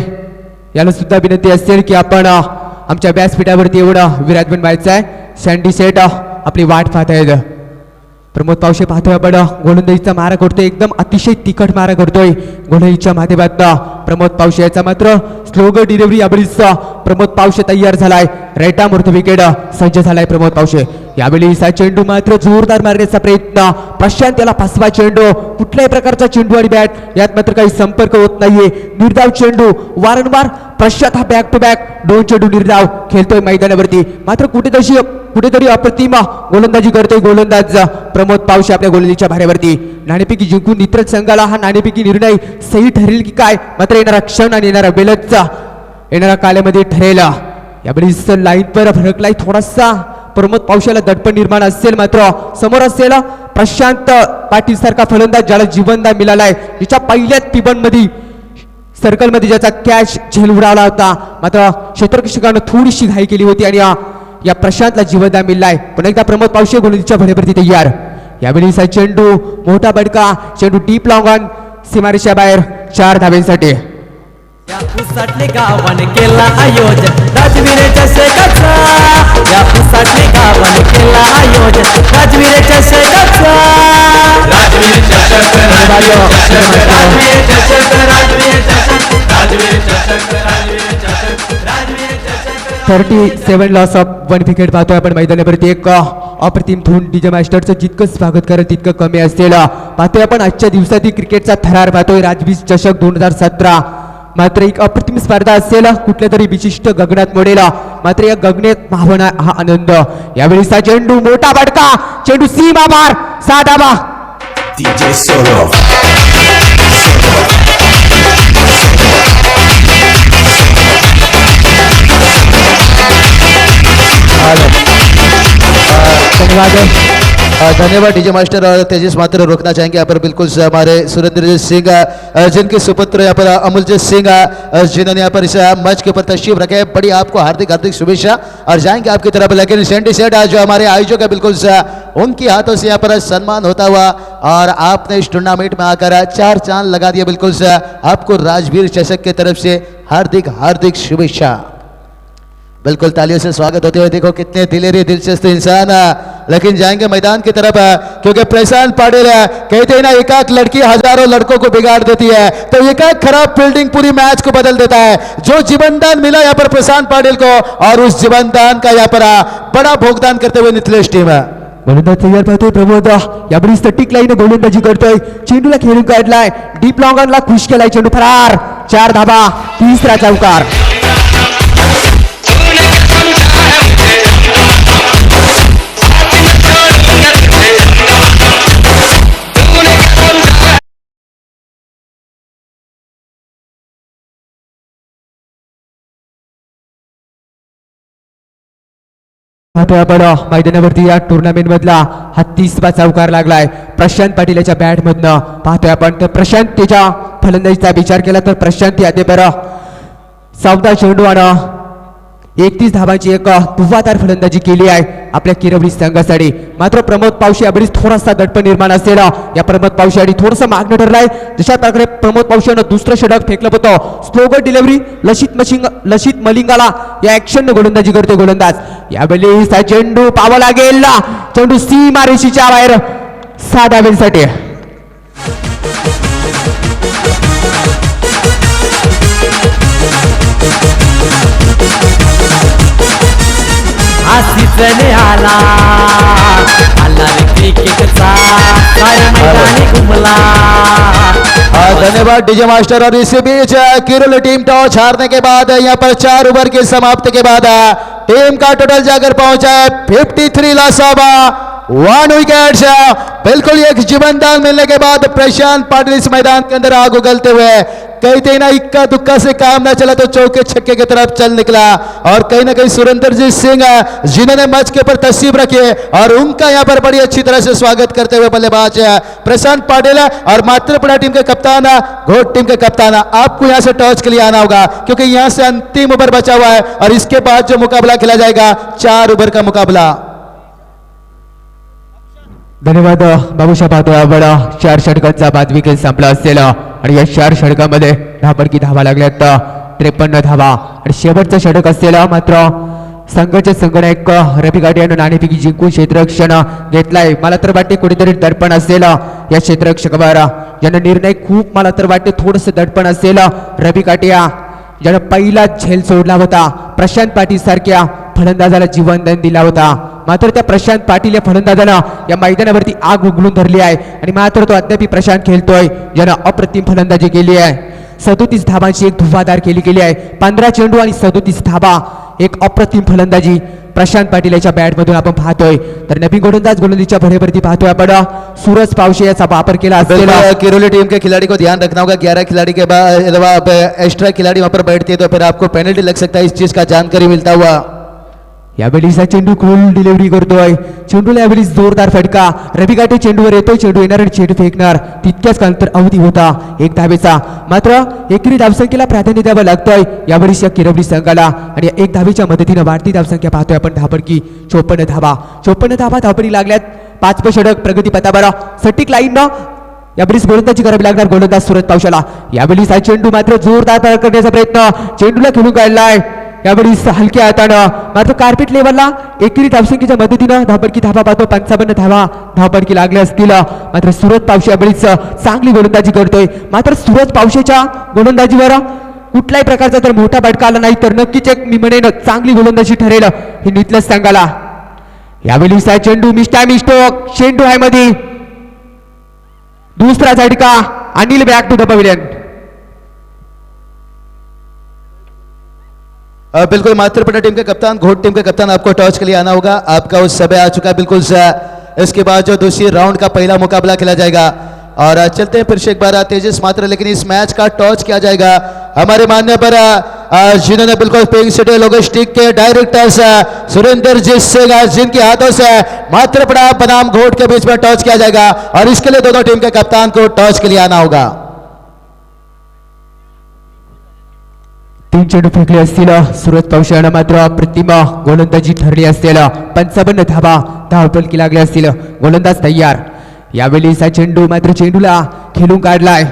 याला सुद्धा विनंती असेल की आपण आमच्या व्यासपीठावरती एवढं विराजमान व्हायचं आहे. सँडी सेट आपली वाट पाहत आहेत. प्रमोद पावशे पाहतोय आपण गोलंदाजीचा मारा करतोय, एकदम अतिशय तिखट मारा करतोय गोलंदाजीच्या माध्यमातून प्रमोद पावशे. याचा मात्र स्लोगर डिलिव्हरी यावेळीच प्रमोद पावशे तयार झालाय. राईटा मोर्थ विकेट सज्ज झालाय प्रमोद पावशे. यावेळी चेंडू मात्र जोरदार मारण्याचा प्रयत्न, प्रशांत याला फसवा चेंडू, कुठल्याही प्रकारचा चेंडू आणि बॅट यात मात्र काही संपर्क होत नाहीये. निर्धाव चेंडू वारंवार प्रशांत हा बॅक टू बॅक 2 चेंडू निर्धाव खेळतोय मैदानावरती. मात्र कुठेतरी अप्रतिम गोलंदाजी करतोय गोलंदाज प्रमोद पावशे आपल्या गोलंदाजीच्या भाऱ्यावरती. नाणेफेकी जिंकून नित्रज संघाला हा नाणेफेकी निर्णय सही ठरेल की काय, मात्र येणारा क्षण आणि येणारा वेलचा येणाऱ्या काळामध्ये ठरेल. यावेळी लाईनवर फरकलाय थोडासा प्रमोद पावशेला दडपण निर्माण असेल, मात्र समोर असेल प्रशांत पाटील सारखा फलंदाज ज्याला जीवनदान मिळालाय, ज्याच्या पहिल्याच पिबनमध्ये सर्कलमध्ये ज्याचा कॅच झेल उडाला होता, मात्र क्षेत्ररक्षकानं थोडीशी घाई केली होती आणि या प्रशांतला जीवनदान मिळालाय. पुन्हा एकदा प्रमोद पावशे गोलंदाजीच्या भरेवरती तयार. यावेळी चेंडू मोठा बडका, चेंडू डीप लॉंग ऑन सीमारेषा बाहेर 4 धाब्यांसाठी. या पुसाटले गावाने केला आयोजन राजवीर चषकाचा या पुसाटले गावाने केला आयोजन राजवीर चषकाचा राजवीर चषक राजवीर चषक राजवीर चषक राजवीर चषक राजवीर चषक राजवीर चषक 37 लॉस ऑफ 1 विकेट पाहतोय आपण मैदानावरती. एक अप्रतिम धून डीजे मास्टरचं जितकं स्वागत करत तितकं कमी असलेलं पाहतोय आपण. आजच्या दिवसातील क्रिकेटचा थरार पाहतोय राजवीर चषक 2017. मात्र एक अप्रतिम स्पर्धा असेल, कुठल्या तरी विशिष्ट गगनात मोडेला, मात्र या गगनेत भावना हा आनंद. यावेळीचा चेंडू मोठा बडका, चेंडू सीमा बार 6 धाबा. DJ Solo. धन्यवाद धन्यवाद डीजे मास्टर और तेजस मात्र रोकना चाहेंगे यहाँ पर बिल्कुल से हमारे सुरेंद्रजीत सिंह जिनके सुपुत्र यहाँ पर अमूलजीत सिंह जिन्होंने यहाँ पर इस मंच के ऊपर तशरीफ रखे हैं। बड़ी आपको हार्दिक हार्दिक शुभेच्छा और जाएंगे आपकी तरफ, लेकिन सेंटी सेट जो हमारे आयोजक है बिल्कुल से उनके हाथों से यहाँ पर सम्मान होता हुआ और आपने इस टूर्नामेंट में आकर 4 चांद लगा दिया। बिल्कुल से आपको राजवीर चषक की तरफ से हार्दिक हार्दिक शुभेच्छा। बिल्कुल तालियों से स्वागत होते हुए देखो कितने दिलेरी दिलचस्प इंसान लेकिन जाएंगे मैदान की तरफ क्योंकि प्रशांत पाटिल कहते हैं ना एक लड़की हजारों लड़कों को बिगाड़ देती है, तो एक खराब फील्डिंग पूरी मैच को बदल देता है। जो जीवनदान मिला यहाँ पर प्रशांत पाटिल को और उस जीवनदान का यहाँ पर बड़ा भोगदान करते हुए नितलेश टीम गोलंदाज तयार पाहतोय प्रमोद यावेळी स्टॅटिक लाईन गोलंदाजी करतोय, चेंडूला खेळून काढलाय, डीप लॉंगनला खुश केलाय, चेंडू फरार, 4 धाबा, तिसरा चौकार. पाहतोय आपण मैदानावरती या टुर्नामेंट मधला हा 30वा चौकार लागलाय प्रशांत पाटील याच्या बॅट मधनं. पाहतोय आपण तर प्रशांत त्याच्या फलंदाजीचा विचार केला तर प्रशांत यादे बरं 14 चेंडू आणि 31 धावांची एक धुव्वाधार फलंदाजी केली आहे आपल्या किरवली संघासाठी. मात्र प्रमोद पावशे यावेळी थोडासा दडपण निर्माण असलेला या प्रमोद पावशे आणि थोडंसं मागणं ठरलाय. जशा प्रकारे प्रमोद पावशेनं दुसरं षटक फेकलं होतं, स्लोगर डिलिव्हरी लसित मलिंगाला या ऍक्शन गोलंदाजी करते गोलंदाज. यावेळी चेंडू पावा लागेल, चेंडू सीमा रेषेच्या बाहेर 6 धावांसाठी. सीजन आला रे क्रिकेटचा सारे मैदानी घुमला. धन्यवाद डीजे मास्टर। और इसी बीच केरल टीम टॉस हारने के बाद यहाँ पर 4 ओवर की समाप्ति के बाद टीम का टोटल जाकर पहुंचा है 53 लॉस ऑफ 1 विकेट। बिल्कुल एक जीवनदान मिलने के बाद प्रशांत पाटिल इस मैदान के अंदर आग उगलते हुए कहते ना इक्का दुक्का से काम ना चला तो चौके छक्के की तरफ चल निकला। और कहीं ना कहीं सुरेंद्रजीत सिंह जिन्होंने मैच के ऊपर तस्वीर रखी है और उनका यहाँ पर बड़ी अच्छी तरह से स्वागत करते हुए बल्लेबाज प्रशांत पाटिल और मात्रपुरा टीम के कप्तान घोट टीम के कप्तान, आपको यहाँ से टॉस के लिए आना होगा क्योंकि यहाँ से अंतिम ओवर बचा हुआ है और इसके बाद जो मुकाबला खेला जाएगा 4 ओवर का मुकाबला। धन्यवाद बाबूशा. पाहतोय आपण 4 षटकांचा बाद विकेट संपला असलेला आणि या 4 षटकामध्ये धाबडकी धावा लागल्यात 53 धावा आणि शेवटचं षटक असलेला मात्र संघाचे संगणक रफी गाडी यानं नाणेफेकी जिंकून क्षेत्ररक्षण घेतलाय. मला तर वाटते कुठेतरी दडपण असलेला या क्षेत्ररक्षकावर ज्यानं निर्णय खूप मला तर वाटते थोडंसं दडपण असलेला रफी काटिया ज्यानं पहिला झेल सोडला होता प्रशांत पाटील सारख्या फलंदाजाला जीवनदान दिला होता. मात्र त्या प्रशांत पाटील या फलंदाजानं या मैदानावरती आग उघडून धरली आहे आणि मात्र तो अद्याप प्रशांत खेळतोय ज्यानं अप्रतिम फलंदाजी केली आहे. 37 धावांची एक धुव्वाधार केली आहे. 15 चेंडू आणि 37 धावा, एक अप्रतिम फलंदाजी प्रशांत पाटील याच्या बॅट मधून आपण पाहतोय. तर नवीन गोलंदाजीच्या भरेवरती पाहतोय आपण सूरज पावशे याचा वापर केला असलेला. किरोली टीम के खिलाड़ी को ध्यान रखना होगा, 11 खिलाड़ी के बाद एक्स्ट्रा खिलाड़ी वहां पर बैठते हैं तो फिर आपको पेनल्टी लग सकता है, इस चीज का जानकारी मिलता हुआ. यावेळीचा चेंडू खोल डिलिव्हरी करतोय, चेंडूला यावेळी जोरदार फटका, रवी गाठे चेंडूवर येतोय, चेंडू येणार आणि चेंडू फेकणार, तितक्याच अंतर अवधी होता 1 धावेचा. मात्र एकरी धावसंख्येला प्राधान्य द्यावं लागतंय यावेळी या किरवली संघाला आणि 1 धावेच्या मदतीने वाढती धावसंख्या पाहतोय आपण. धाबडकी 54 धावा धावपडी लागल्यात. 5वें षटक प्रगती पथावर सटीक लाईननं यावेळी गोलंदाजी करावी लागणार गोलंदाज सूरज पावशाला. यावेळी चेंडू मात्र जोरदार तयार करण्याचा प्रयत्न, चेंडूला खेळून काढलाय यावेळी हलक्या हातानं. मात्र कार्पेट लेवलला एकेरी धावसंख्येच्या मदतीनं धाबडकी धावा पाहतो 55 धावा धावपडकी लागल्या असतील. मात्र सूरज पावशे यावेळीच चांगली गोलंदाजी करतोय. मात्र सूरज पावशेच्या गोलंदाजीवर कुठल्याही प्रकारचा जर मोठा फटका आला नाही तर नक्कीच एक मी म्हणेन चांगली गोलंदाजी ठरेल हे नितलच सांगाला. यावेळी चेंडू मिस्टोक चेंडू आहे मध्ये, दुसरा झटका, Anil back to the pavilion. बिल्कुल मात्रपुरा टीम के कप्तान घोट टीम के कप्तान, आपको टॉस के लिए आना होगा, आपका उस समय आ चुका है बिल्कुल. इसके बाद जो दूसरी राउंड का पहला मुकाबला खेला जाएगा और चलते हैं फिर से एक बार तेजस मात्र, लेकिन इस मैच का टॉस किया जाएगा हमारे मानने पर जिन्होंने बिल्कुल पिंक सिटी लॉजिस्टिक के डायरेक्टर्स सुरेंद्र जी सिंह जिनके हाथों से मात्र पड़ा बनाम घोट के बीच में टॉस किया जाएगा और इसके लिए दोनों टीम के कप्तान को टॉस के लिए आना होगा। 3 चेंडू फेकले असतील सुरत पौशानं मात्र प्रतिमा गोलंदाजी ठरली असेल 55 धावा धावफलकी लागले असतील गोलंदाज तयार यावेळीचा चेंडू मात्र चेंडूला खेळून काढलाय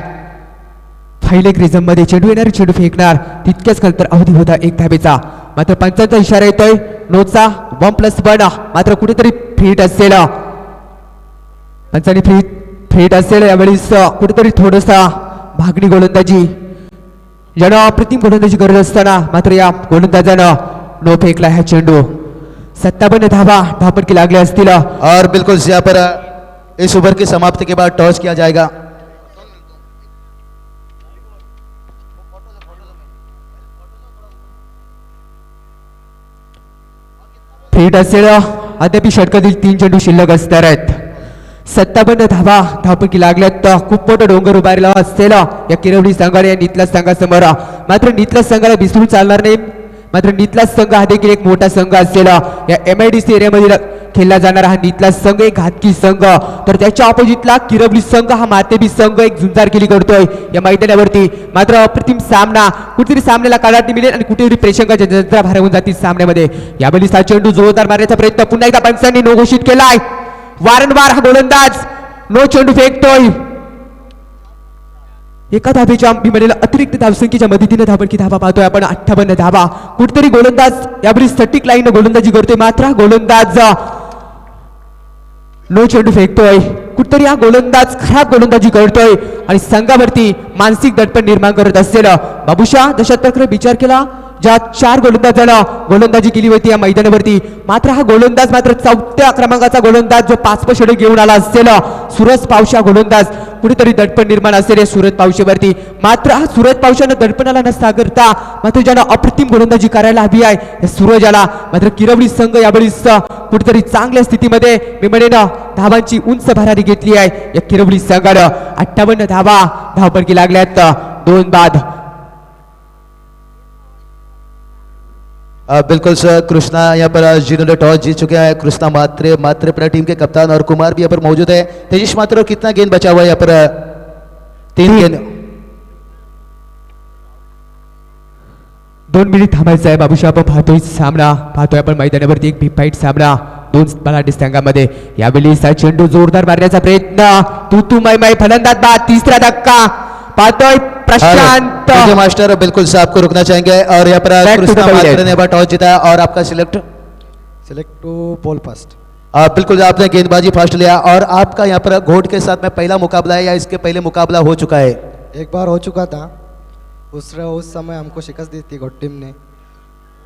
फाईले क्रिझम मध्ये चेंडू येणार चेंडू फेकणार तितक्याच नंतर अवधी होता 1 धावेचा मात्र पंचांचा इशारा येतोय नोचा 1+1 मात्र कुठेतरी फिट असेल पंचांनी फिट असेल यावेळी कुठेतरी थोडंसा भागणी गोलंदाजी ज्यानं अप्रतिम गोलंदाजी करत असताना मात्र या गोलंदाजानं नो फेकला हा चेंडू 57 धावा धावफलकी लागले असतील और बिल्कुल यहाँ पर इस ओवर की समाप्ति के बाद टॉस किया जाएगा। फिट असेल अद्याप षटकातील 3 चेंडू शिल्लक असणार आहेत 57 धावा धावफलकी लागल्यात खूप मोठं डोंगर उभारला असेल या किरवली संघाने या नितला संघासमोर मात्र नितला संघाला विसरून चालणार नाही मात्र नितला संघ हा देखील एक मोठा संघ असेल या MIDC एरियामध्ये खेळला जाणारा हा नितला संघ एक घातकी संघ तर त्याच्या ऑपोजिटला किरवली संघ हा मातेबी संघ एक झुंजार केली करतोय या मैदानावरती मात्र अप्रतिम सामना कुठेतरी सामन्याला काढाटी मिळेल आणि कुठेतरी प्रेक्षकांच्या जत्रा भरवून जातील सामन्यामध्ये यावेळी हा चेंडू जोरदार मारण्याचा प्रयत्न पुन्हा एकदा पंचांनी नो घोषित केलाय वारंवार हा गोलंदाज नो चेंडू फेकतोय एका धावेच्या भीमनेला अतिरिक्त धावसंख्येच्या मदतीने धावफलकी धावा पाहतोय आपण 58 धावा कुठेतरी गोलंदाज यावेळी सटीक लाईन गोलंदाजी करतोय मात्र गोलंदाज नो चेंडू फेकतोय कुठेतरी हा गोलंदाज खराब गोलंदाजी करतोय आणि संघावरती मानसिक दडपण निर्माण करत असेल बाबूशा दशात प्रकारे विचार केला ज्या 4 गोलंदाजानं गोलंदाजी केली होती या मैदानावरती मात्र हा गोलंदाज मात्र 4थ्या क्रमांकाचा गोलंदाज जो 5 षटक घेऊन आला असेल सुरज पावशा गोलंदाज कुठेतरी दडपण निर्माण असेल या सुरत पावशेवरती मात्र हा सुरत पावशानं दडपणाला नसता करता मात्र ज्यानं अप्रतिम गोलंदाजी करायला हवी आहे या सूरजाला मात्र किरवली संघ यावेळी कुठेतरी चांगल्या स्थितीमध्ये विमनेनं धावांची उंच भरारी घेतली आहे या किरवली संघानं 58 धावा धावफलकी लागल्यात 2 बाद बिल्कुल सर कृष्णा यहाँ पर जिन्होंने टॉस जीत चुके हैं कृष्णा मात्रे अपना टीम के कप्तान और कुमार भी यहाँ पर मौजूद है तेजिश मात्र कितना गेंद बचा हुआ है यहाँ पर 3 गेंद 2 मिनिट थांबायचं आहे बाबूशा आपण पाहतोय आपण मैदानावरती एक बिग फाईट सामना 2 बलाढ्य संघामध्ये यावेळी चेंडू जोरदार मारण्याचा प्रयत्न तू मै फलंदाज बाद 3रा धक्का पाहतोय प्रशांत मास्टर बिल्कुल से आपको रुकना चाहेंगे और यहाँ पर कृष्णा मात्रे ने टॉस जीता है और आपका सिलेक्ट टू बॉल फर्स्ट बिल्कुल आपने गेंदबाजी फास्ट लिया और आपका यहाँ पर घोट के साथ में पहला मुकाबला है या इसके पहले मुकाबला हो चुका है? एक बार हो चुका था उस समय हमको शिकस्त दी थी घोट टीम ने।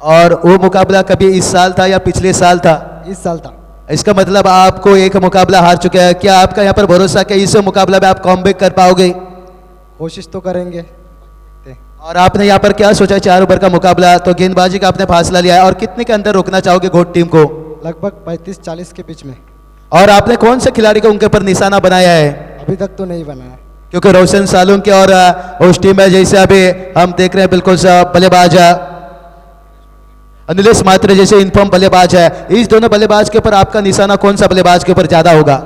और वो मुकाबला कभी इस साल था या पिछले साल था? इस साल था। इसका मतलब आपको एक मुकाबला हार चुके हैं क्या आपका यहाँ पर भरोसा कि इस मुकाबला में आप कॉमबैक कर पाओगे? कोशिश तो करेंगे। और आपने यहाँ पर क्या सोचा 4 ओवर का मुकाबला तो गेंदबाजी का आपने फासला लिया है और कितने के अंदर रोकना चाहोगे घोट टीम को? लगभग 35-40 के बीच में। और आपने कौन से खिलाड़ी को उनके ऊपर निशाना बनाया है? अभी तक तो नहीं बनाया क्योंकि रोशन सालुंके और उस टीम में जैसे अभी हम देख रहे हैं बिल्कुल बल्लेबाज अनिलेश मात्रे जैसे इनफॉर्म बल्लेबाज है इस दोनों बल्लेबाज के ऊपर आपका निशाना कौन सा बल्लेबाज के ऊपर ज्यादा होगा?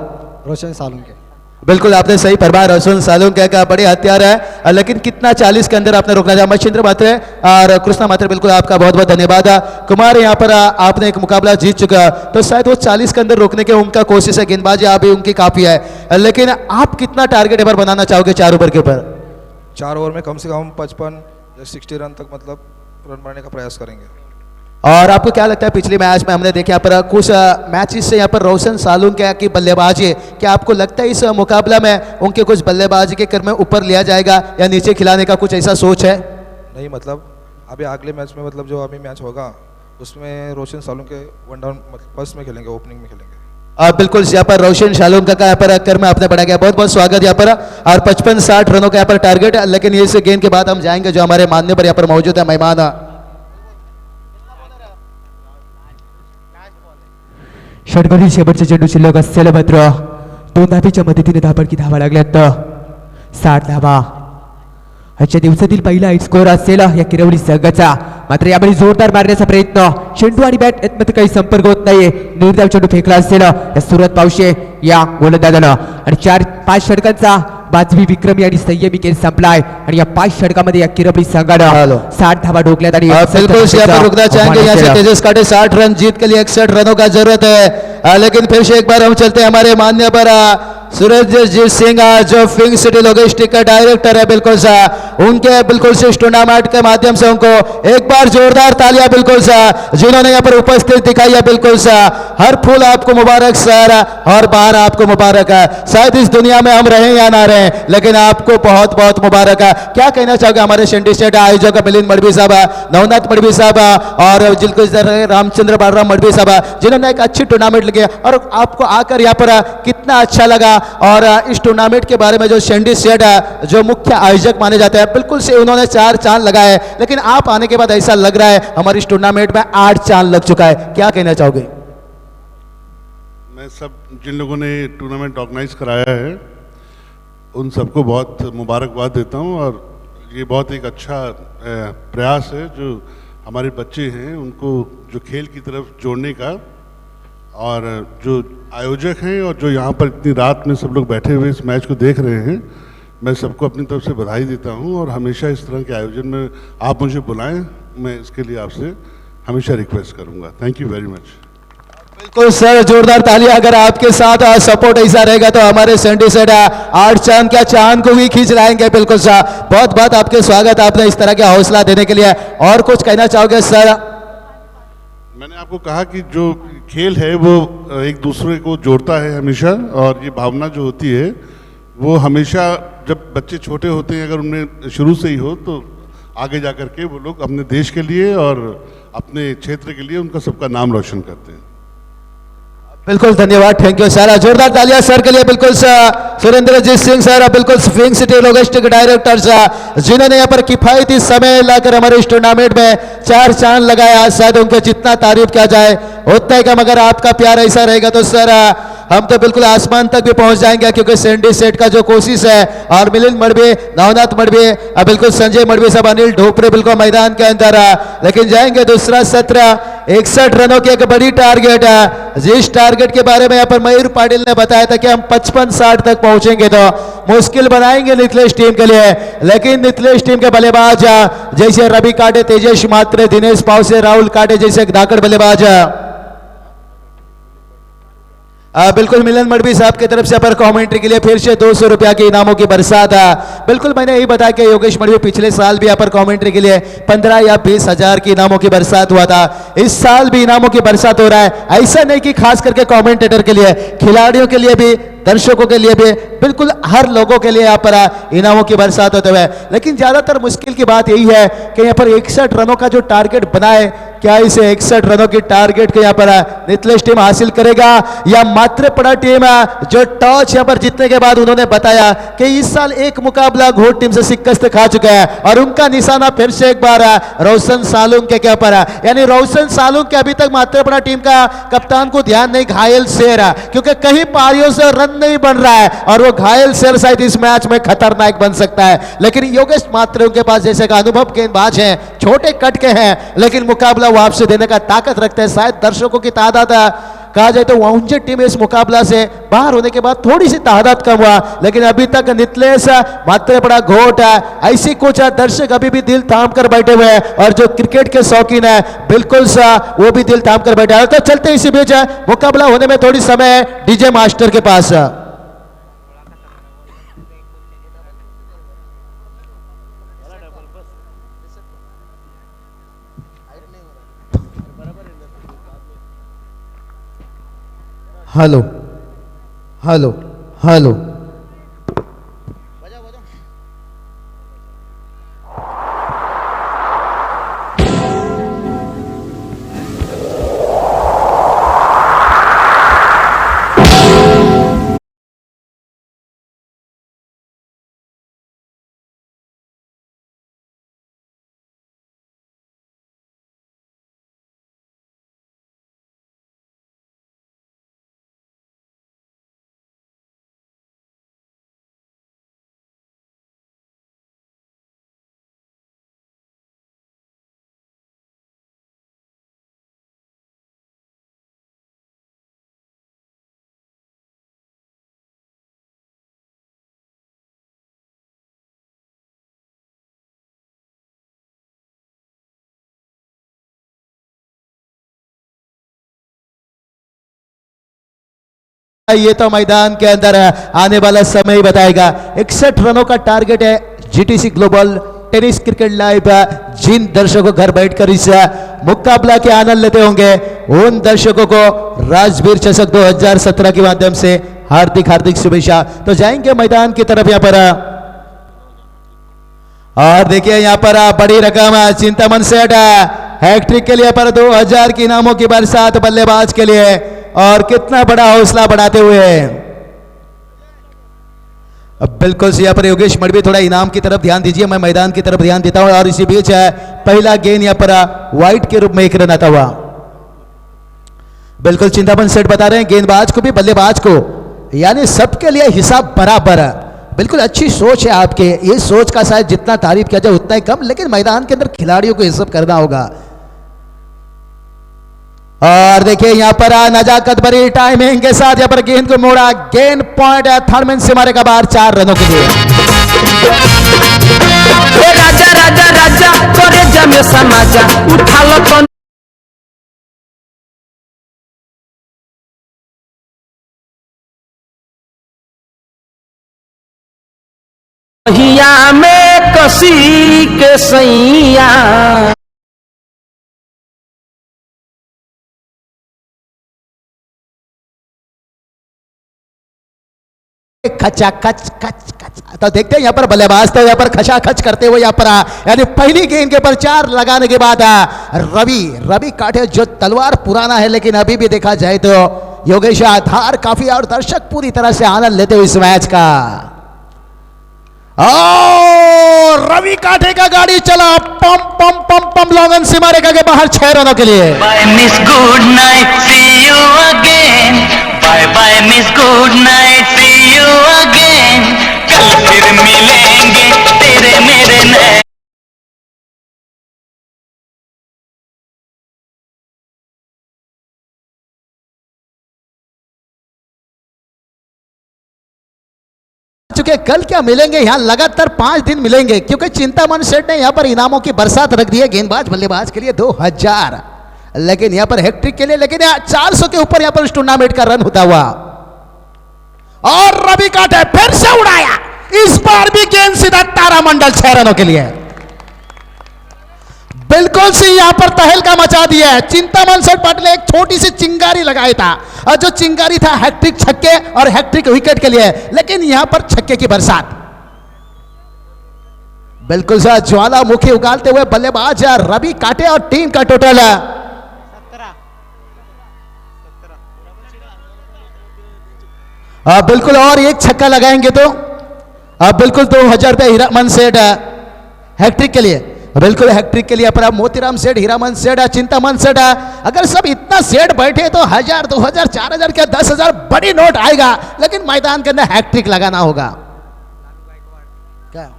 रोशन सालुंके। बिल्कुल आपने सही फरमाया रोशन सालुंके का बड़े हथियार है लेकिन कितना 40 के अंदर आपने रोकना चाहा मच्छिंद्र मात्रे और कृष्णा मात्रे बिल्कुल आपका बहुत बहुत धन्यवाद। कुमार यहाँ पर आपने एक मुकाबला जीत चुका तो शायद वो 40 के अंदर रोकने के उनका कोशिश है गेंदबाजी अभी उनकी काफी है लेकिन आप कितना टारगेट एवर बनाना चाहोगे 4 ओवर के ऊपर? 4 ओवर में कम से कम 55 या 60 रन तक मतलब रन बनाने का प्रयास करेंगे। और आपको क्या लगता है पिछले मैच में हमने देखा यहाँ पर कुछ मैचेस से यहाँ पर रोशन सालुंके की बल्लेबाजी क्या आपको लगता है इस मुकाबला में उनके कुछ बल्लेबाजी के क्रम में ऊपर लिया जाएगा या नीचे खिलाने का कुछ ऐसा सोच है? नहीं मतलब अभी अगले मैच में मतलब जो अभी मैच होगा उसमें रोशन सालुंके वन डाउन फर्स्ट में खेलेंगे ओपनिंग में खेलेंगे। बिल्कुल यहाँ पर रोशन सालुंके का यहाँ पर क्रम आपने बढ़ा गया बहुत बहुत स्वागत यहाँ पर और 55-60 रनों का यहाँ पर टारगेट लेकिन इस गेंद के बाद हम जाएंगे जो हमारे मान्य पर यहाँ पर मौजूद है मेहमान षटकातील शेवटचे चेंडू शिल्लक असेल मात्र 2 धावेच्या मदतीने धावफलकी धावा लागल्यात 60 धावा आजच्या दिवसातील पहिला स्कोर असेल या किरवली संघाचा. मात्र यामध्ये जोरदार मारण्याचा प्रयत्न, चेंडू आणि बॅट यामध्ये काही संपर्क होत नाहीये. निर्धाव चेंडू फेकला असेल या सुरत पावशे या गोलंदाजानं. आणि 4-5 षटकांचा बाजवी विक्रमी आणि संयमी खेळ संपलाय. आणि या 5 षटकामध्ये या किरवली संघानं 60 धावा ठोकल्यात आणि बिल्कुल से यहाँ पर रुकना चाहेंगे. यहाँ से तेजस काटे 60 रन जीत के लिए 61 रनों का जरूरत है. लेकिन फिर से एक बार हम चलते हैं हमारे मान्य पर सूरजजीत सिंह जो फिंग सिटी लॉजिस्टिक का डायरेक्टर है, बिल्कुल सा उनके बिल्कुल से इस टूर्नामेंट के माध्यम से उनको एक बार जोरदार तालियां बिल्कुल सा, जिन्होंने यहाँ पर उपस्थित दिखाई है. बिल्कुल सा हर फूल आपको मुबारक सर, और बाहर आपको मुबारक है. शायद इस दुनिया में हम रहें या ना रहें, लेकिन आपको बहुत बहुत मुबारक है. क्या कहना चाहोगे हमारे शंडी स्टेट आयोजक मिलिंद मडवी साहब, नवनाथ मडवी साहब और जिनको रामचंद्र बालराम मडवी साहब, जिन्होंने एक अच्छी टूर्नामेंट लगी और आपको आकर यहाँ पर कितना अच्छा लगा. और इस टूर्नामेंट के बारे में जो शंडी स्टेट जो मुख्य आयोजक माने जाते हैं, बिल्कुल से उन्होंने 4 चांद लगाए, लेकिन आप आने के बाद ऐसा लग रहा है हमारे इस टूर्नामेंट में 8 चांद लग चुका है. क्या कहना चाहोगे? मैं सब जिन लोगों ने टूर्नामेंट ऑर्गेनाइज कराया है उन सबको बहुत मुबारकबाद देता हूं. और ये बहुत एक अच्छा प्रयास है जो हमारे बच्चे हैं उनको जो खेल की तरफ जोड़ने का, और जो आयोजक हैं और जो यहाँ पर इतनी रात में सब लोग बैठे हुए इस मैच को देख रहे हैं, मैं सबको अपनी तरफ से बधाई देता हूँ. और हमेशा इस तरह के आयोजन में आप मुझे बुलाएं, मैं इसके लिए आपसे हमेशा रिक्वेस्ट करूँगा. Thank you very much. बिल्कुल सर, जोरदार तालियां. अगर आपके साथ सपोर्ट ऐसा रहेगा तो हमारे सैंडी सेट 8 चांद क्या चांद को भी खींच लाएंगे. बिल्कुल सर, बहुत बहुत आपके स्वागत, आपने इस तरह का हौसला देने के लिए. और कुछ कहना चाहोगे सर? मैंने आपको कहा कि जो खेल है वो एक दूसरे को जोड़ता है हमेशा, और ये भावना जो होती है वो हमेशा जब बच्चे छोटे होते हैं, अगर उनमें शुरू से ही हो तो आगे जा कर के वो लोग अपने देश के लिए और अपने क्षेत्र के लिए उनका सबका नाम रोशन करते हैं. बिल्कुल धन्यवाद, थैंक यू सर. जोरदार तालियां सर के लिए. बिल्कुल सर सुरेंद्रजीत सिंह सर, बिल्कुल फिंग सिटी लॉजिस्टिक डायरेक्टर सर, जिन्होंने यहाँ पर किफायती समय लाकर हमारे इस टूर्नामेंट में 4 चांद लगाया. शायद उनके जितना तारीफ किया जाए उतना ही कम. अगर आपका प्यार ऐसा रहेगा तो सर हम तो बिल्कुल आसमान तक भी पहुंच जाएंगे, क्योंकि सैंडी सेट का जो कोशिश है, और मिलिंद मडवी, नवनाथ मडवी, बिल्कुल संजय मडवी साहब, अनिल ढोपरे बिल्कुल मैदान के अंदर. लेकिन जाएंगे दूसरा सत्र 61 रनों की एक बड़ी टारगेट है, जिस टारगेट के बारे में यहाँ पर मयूर पाटिल ने बताया था कि हम 55-60 तक पहुंचेंगे तो मुश्किल बनाएंगे नितलेश टीम के लिए. लेकिन नितलेश टीम के बल्लेबाज जैसे रवि काटे, तेजेश मात्रे, दिनेश पावसे, राहुल काटे जैसे धाकड़ बल्लेबाज, बिल्कुल मिलन मडवी साहब की तरफ से पर कमेंट्री के लिए फिर से 200 रुपया के इनामों की बरसात. बिल्कुल मैंने यही बताया कि योगेश मडवी पिछले साल भी यहाँ पर कमेंट्री के लिए 15 या 20 हजार की इनामों की बरसात हुआ था. इस साल भी इनामों की बरसात हो रहा है. ऐसा नहीं कि खास करके कमेंटेटर के लिए, खिलाड़ियों के लिए भी, दर्शकों के लिए भी, बिल्कुल हर लोगों के लिए यहाँ पर इनामों की बरसात होते हुए. लेकिन ज्यादातर मुश्किल की बात यही है कि यहाँ पर 61 रनों का जो टारगेट बना है, क्या इसे 61 रनों की टारगेट को यहाँ पर नितलेश टीम हासिल करेगा, या मात्रेपड़ा टीम जो टॉस यहाँ पर जीतने के बाद उन्होंने बताया कि इस साल एक मुकाबला घोट टीम से शिकस्त खा चुका है, और उनका निशाना फिर से एक बार रोशन सालुंग के क्या पर, यानी रोशन सालुंग के अभी तक मात्रेपड़ा टीम का कप्तान को ध्यान नहीं, घायल शेर, क्योंकि कहीं पारियों से रन नहीं बन रहा है, और वो घायल शेर शायद इस मैच में खतरनाक बन सकता है. लेकिन योगेश मात्रे उनके पास जैसे का अनुभव गेंदबाज हैं, छोटे कट के हैं, लेकिन मुकाबला वापसी देने का ताकत रखते हैं. शायद दर्शकों की तादाद कहा जाए तो वाउंजे टीम इस मुकाबला से बाहर होने के बाद थोड़ी सी तादाद कम हुआ, लेकिन अभी तक नितलेश मात्रेपड़ा घोट ऐसी कुछ दर्शक अभी भी दिल थाम कर बैठे हुए हैं, और जो क्रिकेट के शौकीन है बिल्कुल सा वो भी दिल थाम कर बैठे हैं. तो चलते इसी बीच मुकाबला होने में थोड़ी समय है डीजे मास्टर के पास. हेलो हेलो हेलो ये तो मैदान के अंदर आने वाला समय ही बताएगा। 61 रनों का टारगेट है GTC global tennis cricket live. जिन दर्शकों घर बैठकर इस मुकाबला के आनंद लेते होंगे उन दर्शकों को राजवीर चषक 2017 के माध्यम से हार्दिक हार्दिक शुभेच्छा। तो जाएंगे मैदान की तरफ यहाँ पर और देखिए यहाँ पर बड़ी रकम चिंतामन सेठ हैट्रिक के लिए पर 2000 की इनामों की बरसात बल्लेबाज के लिए और कितना बड़ा हौसला बढ़ाते हुए बिल्कुल से यहाँ पर योगेश मडवी थोड़ा इनाम की तरफ ध्यान दीजिए, मैं मैदान की तरफ ध्यान देता हूं। और इसी बीच पहला गेंद यहाँ पर वाइट के रूप में एक रन आता हुआ। बिल्कुल चिंतामन सेठ बता रहे हैं गेंदबाज को भी बल्लेबाज को, यानी सबके लिए हिसाब बराबर। बिल्कुल अच्छी सोच है आपके, ये सोच का शायद जितना तारीफ किया जाए उतना ही कम, लेकिन मैदान के अंदर खिलाड़ियों को ये सब करना होगा। और देखिए यहाँ पर नजाकत भरी टाइमिंग के साथ यहाँ पर गेंद को मोड़ा, गेंद पॉइंट थर्डमैन से मारेगा बाहर 4 रनों के लिए। राजा राजा राजा करे जमे समाजा उठा लो हिया में कसी के सैया खचा खच खच खच। तो देखते हैं यहाँ पर बल्लेबाज तो यहाँ पर खचा खच करते हुए यहाँ पर यानी पहली गेंद के पर 4 लगाने के बाद रवि काटे जो तलवार पुराना है लेकिन अभी भी देखा जाए तो योगेश आधार काफी और दर्शक पूरी तरह से आनंद लेते हुए इस मैच का। और रवि काटे का गाड़ी चला पम पम पम पम लॉन्गन से मारेगा के बाहर 6 रनों के लिए। Bye miss good night see you again, bye bye miss good night see you again, कल फिर मिलेंगे तेरे मेरे नए। चुके कल क्या मिलेंगे, यहां लगातार 5 दिन मिलेंगे क्योंकि चिंतामन सेठ ने यहां पर इनामों की बरसात रख दी है। गेंदबाज बल्लेबाज के लिए 2000, लेकिन यहां पर हैट्रिक के लिए लेकिन 400 के ऊपर यहां पर इस टूर्नामेंट का रन होता हुआ। और रवि काटे फिर से उड़ाया, इस बार भी गेंद सीधा तारामंडल 6 रनों के लिए। बिल्कुल सी यहां पर तहलका मचा दिया है। चिंतामन सेठ पाटिल एक छोटी सी चिंगारी लगाया था और जो चिंगारी था हैट्रिक छक्के और हैट्रिक विकेट के लिए, लेकिन यहां पर छक्के की बरसात। बिल्कुल सा ज्वालामुखी उगालते हुए बल्लेबाज रवि काटे और टीम का टोटल 17। बिल्कुल और एक छक्का लगाएंगे तो बिल्कुल 2000 रुपए हीरामन सेठ हैट्रिक के लिए। बिल्कुल हैट्रिक के लिए पर मोतीराम सेठ, हीरामन सेठ, चिंतामन सेठ, अगर सब इतना सेठ बैठे तो 1000 2000 4000 क्या 10,000 बड़ी नोट आएगा, लेकिन मैदान के अंदर हैट्रिक लगाना होगा। क्या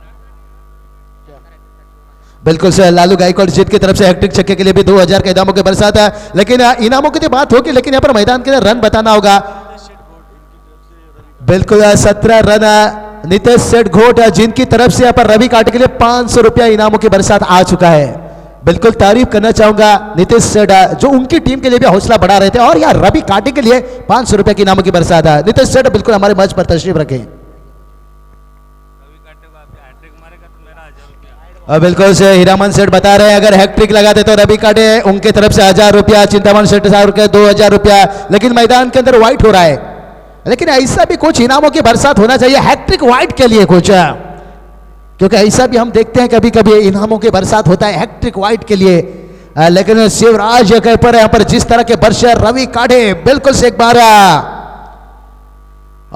बिल्कुल से लालू गायकवाड़ जीत की तरफ से हैट्रिक छक्के के लिए भी 2000 के इनामों की बरसात है, लेकिन इनामों की तो बात होगी, लेकिन यहाँ पर मैदान के अंदर रन बताना होगा। बिल्कुल 17 रन नितेश सेठ घोट जिनकी तरफ से यहाँ पर रवि काटे के लिए 500 रुपया इनामों की बरसात आ चुका है। बिल्कुल तारीफ करना चाहूंगा नितेश सेठ जो उनकी टीम के लिए भी हौसला बढ़ा रहे थे, और यार रवि काटे के लिए 500 रुपया की इनामों की बरसात है। नितेश सेठ बिल्कुल हमारे मंच पर तशरीफ रखें। बिल्कुल से हीरामन सेठ बता रहे हैं अगर हैट्रिक लगाते तो रवि काटे उनके तरफ से 1000 रुपया, चिंतामन सेठ साहब के 2000 रुपया, लेकिन मैदान के अंदर व्हाइट हो रहा है। लेकिन ऐसा भी कुछ इनामों की बरसात होना चाहिए हैट्रिक व्हाइट के लिए कुछ, क्योंकि ऐसा भी हम देखते हैं कभी कभी इनामों की बरसात होता है हैट्रिक व्हाइट के लिए, लेकिन शिवराज पर यहाँ पर जिस तरह के वर्ष रवि काटे बिल्कुल से एक बार,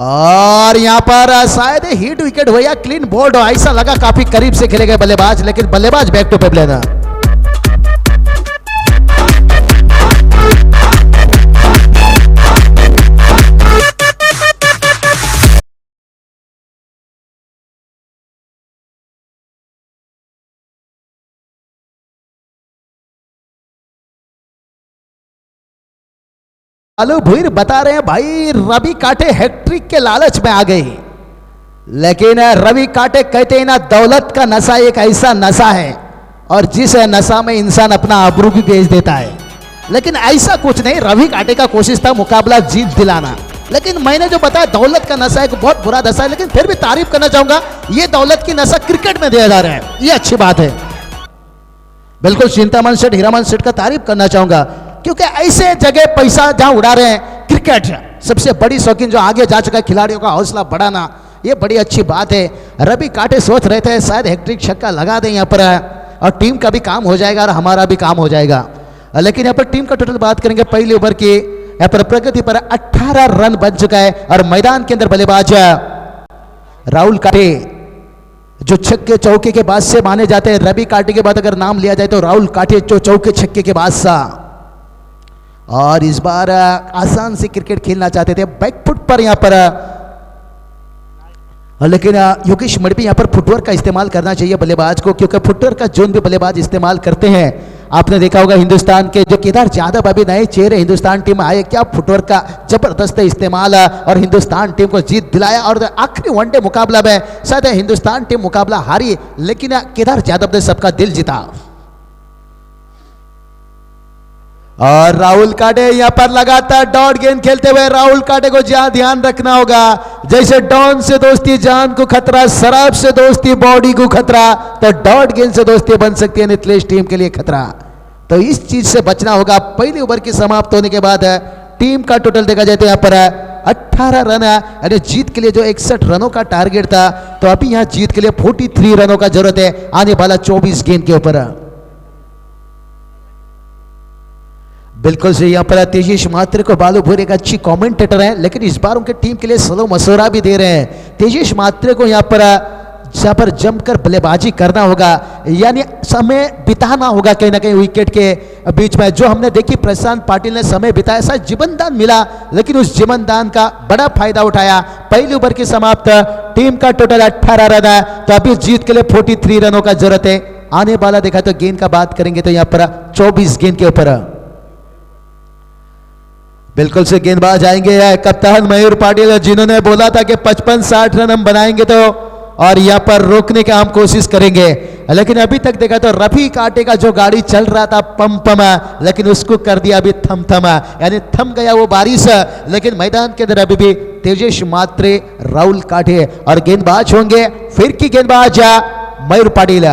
और यहाँ पर शायद हिट विकेट हो या क्लीन बोल्ड हो, ऐसा लगा काफी करीब से खेले गए बल्लेबाज, लेकिन बल्लेबाज बैक टू पेबलेना। लालू भुईर बता रहे हैं भाई रवि काटे हैट्रिक के लालच में आ गए, लेकिन रवि काटे कहते हैं ना दौलत का नशा एक ऐसा नशा है और जिस नशा में इंसान अपना आबरू भी बेच देता है, लेकिन ऐसा कुछ नहीं। रवि काटे का कोशिश था मुकाबला जीत दिलाना, लेकिन मैंने जो बताया दौलत का नशा एक बहुत बुरा नशा है, लेकिन फिर भी तारीफ करना चाहूंगा, ये दौलत की नशा क्रिकेट में दिया जा रहा है, ये अच्छी बात है। बिल्कुल चिंतामन सेठ, हीरामन सेठ का तारीफ करना चाहूंगा, क्योंकि ऐसे जगह पैसा जहां उड़ा रहे हैं, क्रिकेट सबसे बड़ी शौकीन जो आगे जा चुका है, खिलाड़ियों का हौसला बढ़ाना, ये बड़ी अच्छी बात है। रवि काटे सोच रहे थे शायद हैट्रिक छक्का लगा दें यहाँ पर, और टीम का भी काम हो जाएगा और हमारा भी काम हो जाएगा। लेकिन यहाँ पर टीम का टोटल बात करेंगे, पहले ओवर की यहाँ पर प्रगति पर 18 रन बन चुका है, और मैदान के अंदर बल्लेबाज राहुल काटे जो छक्के चौके के बाद से माने जाते हैं। रवि काटे के बाद अगर नाम लिया जाए तो राहुल काटे जो चौके छक्के के बाद सा, और इस बार आसान से क्रिकेट खेलना चाहते थे बैकफुट पर यहाँ पर, लेकिन योगेश मडवी यहाँ पर फुटवर्क का इस्तेमाल करना चाहिए बल्लेबाज को, क्योंकि फुटवर्क का जोन भी बल्लेबाज इस्तेमाल करते हैं। आपने देखा होगा हिंदुस्तान के जो केदार जाधव अभी नए चेहरे हिंदुस्तान टीम आए, क्या फुटवर्क का जबरदस्त इस्तेमाल और हिंदुस्तान टीम को जीत दिलाया। और आखिरी वनडे मुकाबला में शायद हिंदुस्तान टीम मुकाबला हारी, लेकिन केदार जाधव ने सबका दिल जीता। और राहुल काटे यहाँ पर लगातार डॉट गेंद खेलते हुए, राहुल काटे को जहां ध्यान रखना होगा, जैसे डॉन से दोस्ती जान को खतरा, शराब से दोस्ती बॉडी को खतरा, तो डॉट गेंद से दोस्ती बन सकती है नितलेश टीम के लिए खतरा। तो इस चीज से बचना होगा। पहली ओवर की समाप्त होने के बाद टीम का टोटल देखा जाए तो यहाँ पर 18 रन है, यानी जीत के लिए जो 61 रनों का टारगेट था, तो अभी यहाँ जीत के लिए 43 रनों का जरूरत है आने वाला 24 गेंद के ऊपर। बिल्कुल सही, यहाँ पर तेजेश मात्रे को बालू भूर एक अच्छी कमेंटेटर है, लेकिन इस बार उनके टीम के लिए सलाह मशवरा भी दे रहे हैं। तेजेश मात्रे को यहाँ पर जमकर बल्लेबाजी करना होगा, यानी समय बिताना होगा कहीं ना कहीं विकेट के बीच में। जो हमने देखी प्रशांत पाटिल ने समय बिताया, शायद जीवनदान मिला, लेकिन उस जीवनदान का बड़ा फायदा उठाया। पहली ओवर की समाप्त, टीम का टोटल 18 रन है, तो अभी जीत के लिए 43 रनों का जरूरत है। आने वाला देखा तो गेंद का बात करेंगे तो यहाँ पर 24 गेंद के ऊपर बिल्कुल से गेंदबाज आएंगे कप्तान मयूर पाटिल, जिन्होंने बोला था कि 55-60 रन हम बनाएंगे तो, और यहां पर रोकने का हम कोशिश करेंगे। लेकिन अभी तक देखा तो रफी काटे का जो गाड़ी चल रहा था पम पम, लेकिन उसको कर दिया अभी थम थम, यानी थम गया वो बारिश। लेकिन मैदान के अंदर अभी भी तेजेश मात्रे, राहुल काटे और गेंदबाज होंगे फिर की गेंदबाज मयूर पाटिल।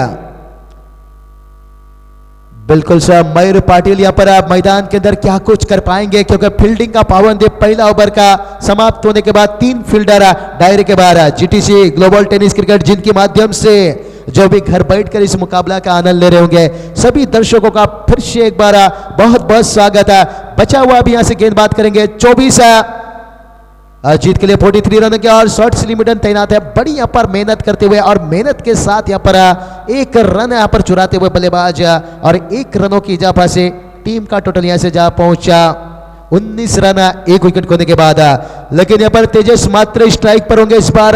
बिल्कुल सर, मयूर पाटिल यहाँ पर आप मैदान के अंदर क्या कुछ कर पाएंगे, क्योंकि फील्डिंग का पाबंद है। पहला ओवर का समाप्त होने के बाद 3 फील्डर दायरे के बाहर। जीटीसी ग्लोबल टेनिस क्रिकेट, जिनके माध्यम से जो भी घर बैठकर इस मुकाबला का आनंद ले रहे होंगे, सभी दर्शकों का फिर से एक बार बहुत बहुत स्वागत है। बचा हुआ अभी यहाँ से गेंदबाज करेंगे 24 जीत के लिए 43 रन के, और शॉर्ट्स लिमिटन तैनात है। बड़ी यहाँ पर मेहनत करते हुए और मेहनत के साथ यहाँ पर 1 रन यहाँ पर चुराते हुए बल्लेबाज, और 1 रनों की इजाफा से टीम का टोटल यहाँ से जा पहुंचा 19 रन 1 विकेट खोने के बाद। लेकिन यहाँ पर तेजस मात्र स्ट्राइक पर होंगे, इस बार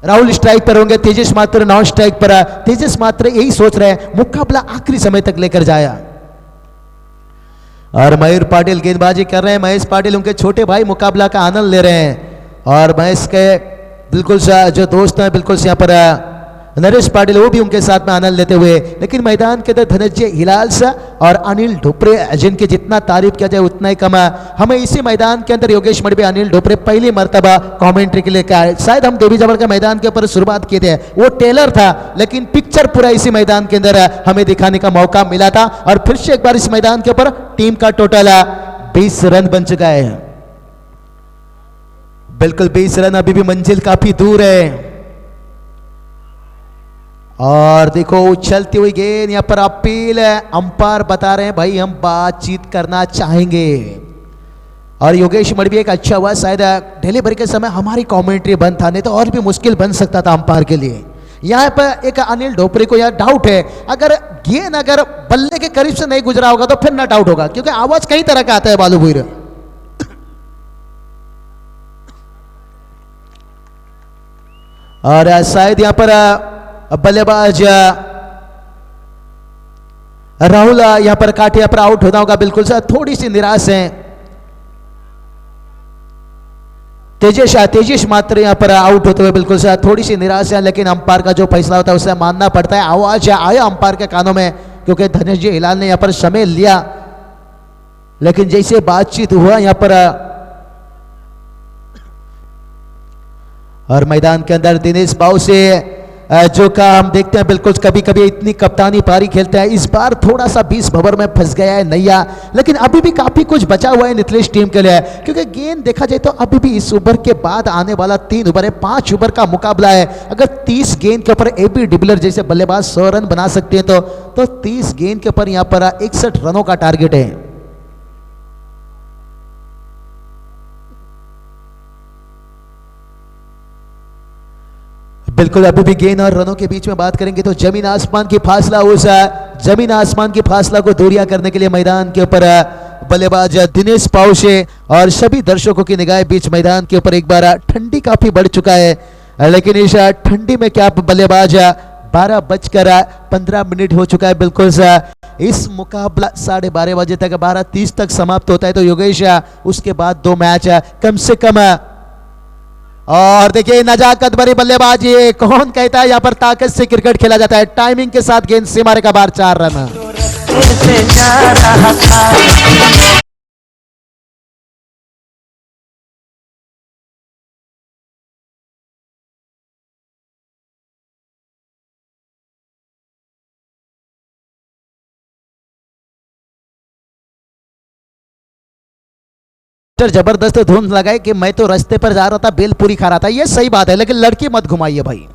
राहुल स्ट्राइक पर होंगे, तेजस मात्र नॉन स्ट्राइक पर। तेजस मात्र यही सोच रहे हैं मुकाबला आखिरी समय तक लेकर जाया, और मयूर पाटिल गेंदबाजी कर रहे हैं। महेश पाटिल उनके छोटे भाई मुकाबला का आनंद ले रहे हैं, और महेश के बिल्कुल जो दोस्त हैं बिल्कुल यहाँ पर नरेश पाटिल, वो भी उनके साथ में आनंद लेते हुए। लेकिन मैदान के अंदर धनंजय हिलाल और अनिल ढोपरे, जिनकी जितना तारीफ किया जाए उतना ही कम है। हमें इसी मैदान के अंदर योगेश मडवी, अनिल ढोपरे पहली मर्तबा कमेंट्री के लिए कहा। शायद हम देवी जबर के मैदान के ऊपर शुरुआत किए थे, वो टेलर था, लेकिन पिक्चर पूरा इसी मैदान के अंदर हमें दिखाने का मौका मिला था। और फिर से एक बार इस मैदान के ऊपर टीम का टोटल 20 रन बन चुका है। बिल्कुल 20 रन, अभी भी मंजिल काफी दूर है। और देखो उछलती हुई गेंद, यहाँ पर अपील है, अंपायर बता रहे हैं भाई हम बातचीत करना चाहेंगे। और योगेश मडवी एक अच्छा हुआ, शायद डिलीवरी के समय हमारी कमेंट्री बंद था, नहीं तो और भी मुश्किल बन सकता था अंपायर के लिए। यहाँ पर एक अनिल ढोपरे को यार डाउट है, अगर गेंद अगर बल्ले के करीब से नहीं गुजरा होगा तो फिर ना डाउट होगा, क्योंकि आवाज कई तरह का आता है बालू भूर। और शायद यहाँ पर बल्लेबाज राहुल यहां पर काठिया पर आउट होना होगा। बिल्कुल सर, थोड़ी सी निराश है तेजेश मात्र यहां पर आउट होते हुए, बिल्कुल सर थोड़ी सी निराश है। लेकिन अंपायर का जो फैसला होता है उसे मानना पड़ता है। आवाज आया अंपायर के कानों में, क्योंकि धनंजय हिलाल ने यहां पर समय लिया, लेकिन जैसे बातचीत हुआ यहां पर और मैदान के अंदर दिनेश बाऊ से जो का हम देखते हैं बिल्कुल कभी कभी इतनी कप्तानी पारी खेलते हैं, इस बार थोड़ा सा 20 ओवर में फंस गया है नैया, लेकिन अभी भी काफी कुछ बचा हुआ है नितलेश टीम के लिए, क्योंकि गेंद देखा जाए तो अभी भी इस ओवर के बाद आने वाला 3 ओवर है, 5 ओवर का मुकाबला है। अगर 30 गेंद के ऊपर एबी डिविलियर्स जैसे बल्लेबाज 100 रन बना सकते हैं तो 30 गेंद के ऊपर यहाँ पर 61 रनों का टारगेट है। बिल्कुल अभी भी गेंद और रनों के बीच में बात करेंगे तो जमीन आसमान की फासला उस जमीन आसमान की फासला को दूरिया करने के लिए मैदान के ऊपर बल्लेबाज दिनेश पाउशे और सभी दर्शकों की निगाह बीच मैदान के ऊपर एक बार ठंडी काफी बढ़ चुका है, लेकिन इस ठंडी में क्या बल्लेबाज 12:15 हो चुका है। बिल्कुल इस मुकाबला 12:30 बजे तक 12:30 तक समाप्त होता है, तो योगेश उसके बाद 2 मैच कम से कम। और देखिए नजाकत भरी बल्लेबाजी, कौन कहता है यहाँ पर ताकत से क्रिकेट खेला जाता है, टाइमिंग के साथ गेंद सीमारे का बार 4 रन। जबरदस्त धुन लगाए कि मैं तो रास्ते पर जा रहा था, बेल पूरी खा रहा था, ये सही बात है, लेकिन लड़की मत घुमाइए भाई।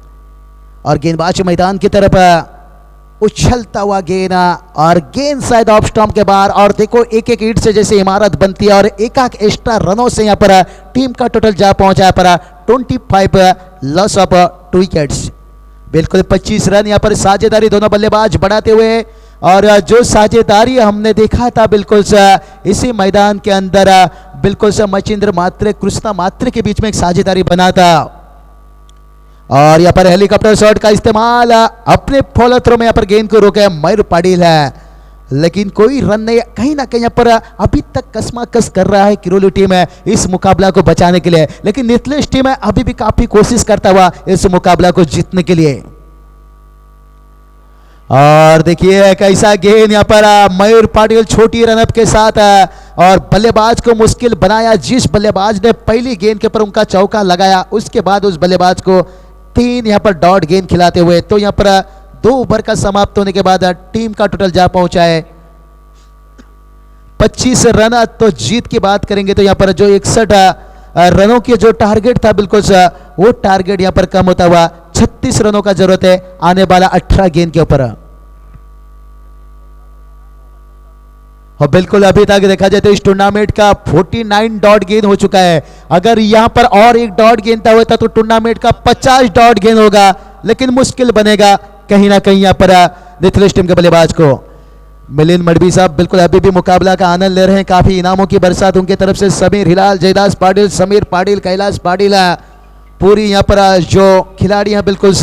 और गेंदबाज मैदान की तरफ उछलता हुआ गेंद, और गेंद शायद ऑफ स्टंप के बाहर, और देखो एक एक ईंट से जैसे इमारत बनती है, और एक एक्स्ट्रा रनों से यहाँ पर टीम का टोटल जा पहुंचा है पर 25 लॉस ऑफ 2 विकेट्स। बिल्कुल 25 रन यहाँ पर साझेदारी दोनों बल्लेबाज बढ़ाते हुए, और जो साझेदारी हमने देखा था बिल्कुल इसी मैदान के अंदर बिल्कुल मचिंद्र मात्रे कृष्णा मात्रे के बीच में एक साझेदारी बना था। और यहाँ पर हेलीकॉप्टर शॉट का इस्तेमाल, अपने फॉलो थ्रो में यहाँ पर गेंद को रोके मयूर पाटिल है, लेकिन कोई रन नहीं, कहीं ना कहीं यहाँ पर अभी तक कसमाकस कर रहा है किरोली टीम है इस मुकाबला को बचाने के लिए, लेकिन नितलेश टीम है अभी भी काफी कोशिश करता हुआ इस मुकाबला को जीतने के लिए। और देखिए कैसा गेंद यहाँ पर मयूर पाटिल छोटी रनअप के साथ और बल्लेबाज को मुश्किल बनाया। जिस बल्लेबाज ने पहली गेंद के ऊपर उनका चौका लगाया, उसके बाद उस बल्लेबाज को 3 यहाँ पर डॉट गेंद खिलाते हुए, तो यहाँ पर 2 ओवर का समाप्त होने के बाद टीम का टोटल जा पहुंचा है 25 रन। तो जीत की बात करेंगे तो यहाँ पर जो 61 रनों के जो टारगेट था बिल्कुल वो टारगेट यहाँ पर कम होता हुआ 36 रनों का जरूरत है आने वाला 18 गेंद के ऊपर। और बिल्कुल अभी तक देखा जाए तो इस टूर्नामेंट का 49 डॉट गेंद हो चुका है, अगर यहां पर और एक डॉट गेंद होता तो टूर्नामेंट का 50 डॉट गेंद होगा, लेकिन मुश्किल बनेगा कहीं ना कहीं यहां पर नितलेश टीम के बल्लेबाज को। मिलिंद मडवी साहब बिल्कुल अभी भी मुकाबला का आनंद ले रहे हैं, काफी इनामों की बरसात उनके तरफ से। समीर हिलाल, जयदास पाटिल, समीर पाटिल, कैलाश पाटिल, पूरी यहां पर जो खिलाड़ी हैं बिल्कुल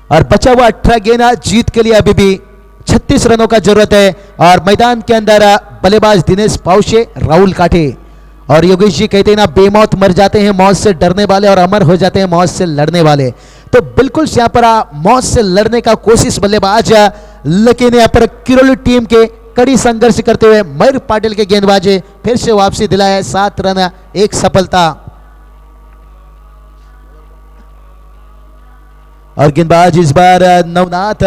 और बचा हुआ 18 गेंद जीत के लिए अभी भी 36 रनों का जरूरत है। और मैदान के अंदर बल्लेबाज दिनेश पाउशे, राहुल काठे, और योगेश जी कहते हैं ना, बेमौत मर जाते हैं मौत से डरने वाले और अमर हो जाते हैं मौत से लड़ने वाले। तो बिल्कुल यहाँ पर मौत से लड़ने का कोशिश बल्लेबाज, लेकिन यहाँ पर किरोली टीम के कड़ी संघर्ष करते हुए मयूर पाटिल के गेंदबाजी फिर से वापसी दिलाया 7 रन 1 सफलता। और गेंदबाज इस बार नवनाथ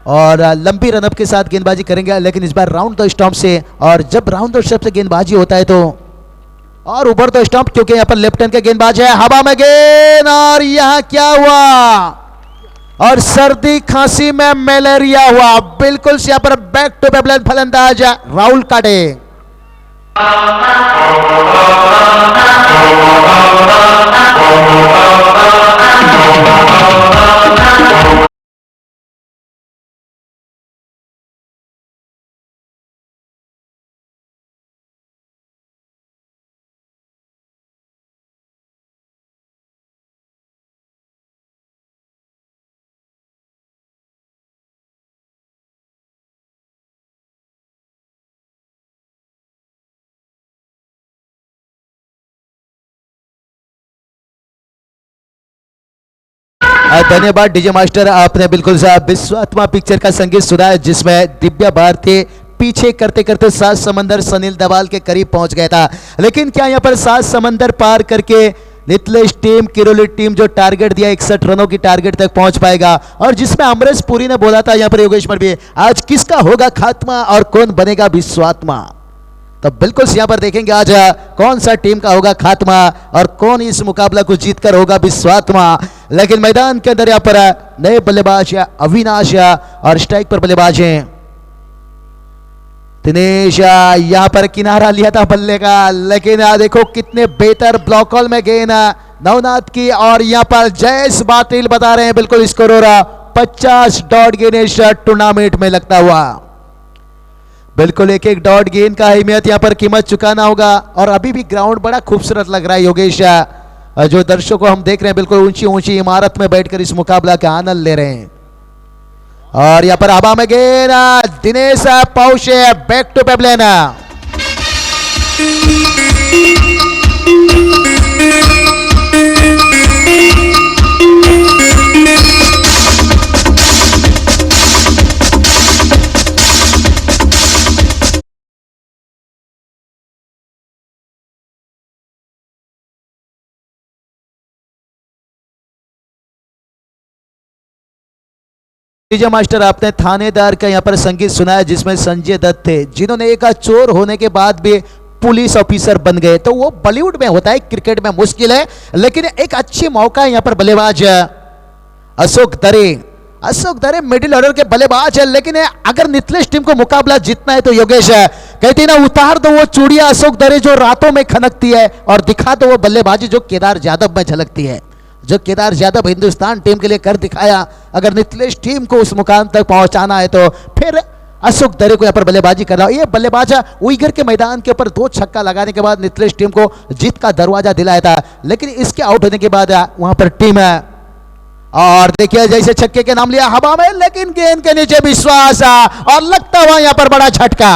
और लंबी रनअप के साथ गेंदबाजी करेंगे, लेकिन इस बार राउंड द स्टंप से, और जब राउंड द स्टंप से गेंदबाजी होता है तो और ऊपर द स्टंप, क्योंकि यहां पर लेफ्ट हैंड के गेंदबाज है, हवा में गेंद, और यहां क्या हुआ, और सर्दी खांसी में मलेरिया हुआ। बिल्कुल यहां पर बैक टू बैक फलंदाज राहुल काटे। धन्यवाद डीजे मास्टर, आपने बिल्कुल विश्वात्मा पिक्चर का संगीत सुना है जिसमें दिव्या भारती पीछे करते करते सात समंदर सनील दवाल के करीब पहुंच गया था, लेकिन क्या यहां पर सात समंदर पार करके नितलेश टीम, किरोली टीम जो टारगेट दिया 61 रनों की टारगेट तक पहुंच पाएगा? और जिसमें अमरेश पुरी ने बोला था यहां पर योगेश मर्बी, आज किसका होगा खात्मा और कौन बनेगा विश्वात्मा? तो बिल्कुल यहां पर देखेंगे आज कौन सा टीम का होगा खात्मा और कौन इस मुकाबला को जीतकर होगा विश्वात्मा। लेकिन मैदान के अंदर यहां पर नए बल्लेबाज अविनाश और स्ट्राइक पर बल्लेबाज हैं दिनेश। यहां पर किनारा लिया था बल्ले का, लेकिन देखो कितने बेहतर ब्लॉक कॉल में गेंद नवनाथ की, और यहां पर जयेश पाटिल बता रहे हैं बिल्कुल स्कोर 50 डॉट गेंद इस टूर्नामेंट में लगता हुआ। बिल्कुल एक एक डॉट गेंद का अहमियत यहां पर कीमत चुकाना होगा। और अभी भी ग्राउंड बड़ा खूबसूरत लग रहा है योगेश, जो दर्शकों को हम देख रहे हैं बिल्कुल ऊंची ऊंची इमारत में बैठकर इस मुकाबला का आनंद ले रहे हैं। और यहां पर हवा में गेंद दिनेश पौशे, बैक टू पेबलेन। विजय मास्टर, आपने थानेदार का यहां पर संगीत सुनाया जिसमें संजय दत्त थे, जिन्होंने एक चोर होने के बाद भी पुलिस ऑफिसर बन गए। तो वो बॉलीवुड में होता है, क्रिकेट में मुश्किल है, लेकिन एक अच्छी मौका है यहां पर। बल्लेबाज अशोक दरे मिडिल ऑर्डर के बल्लेबाज है, लेकिन अगर नितलेश टीम को मुकाबला जीतना है तो योगेश कहती ना, उतार दो वो चूड़िया अशोक दरे जो रातों में खनकती है और दिखा दो वो बल्लेबाजी जो केदार जाधव में झलकती है, जो केदार जाधव हिंदुस्तान टीम के लिए कर दिखाया। अगर नितलेश टीम को उस मुकाम तक पहुंचाना है तो फिर अशोक दरे को यहां पर बल्लेबाजी करना। ये बल्लेबाज उइगर के मैदान के ऊपर 2 छक्का लगाने के बाद नितलेश टीम को जीत का दरवाजा दिलाया था, लेकिन इसके आउट होने के बाद वहां पर टीम है। और देखिए जैसे छक्के के नाम लिया हवा में, लेकिन गेंद के नीचे विश्वास और लगता हुआ यहां पर बड़ा झटका।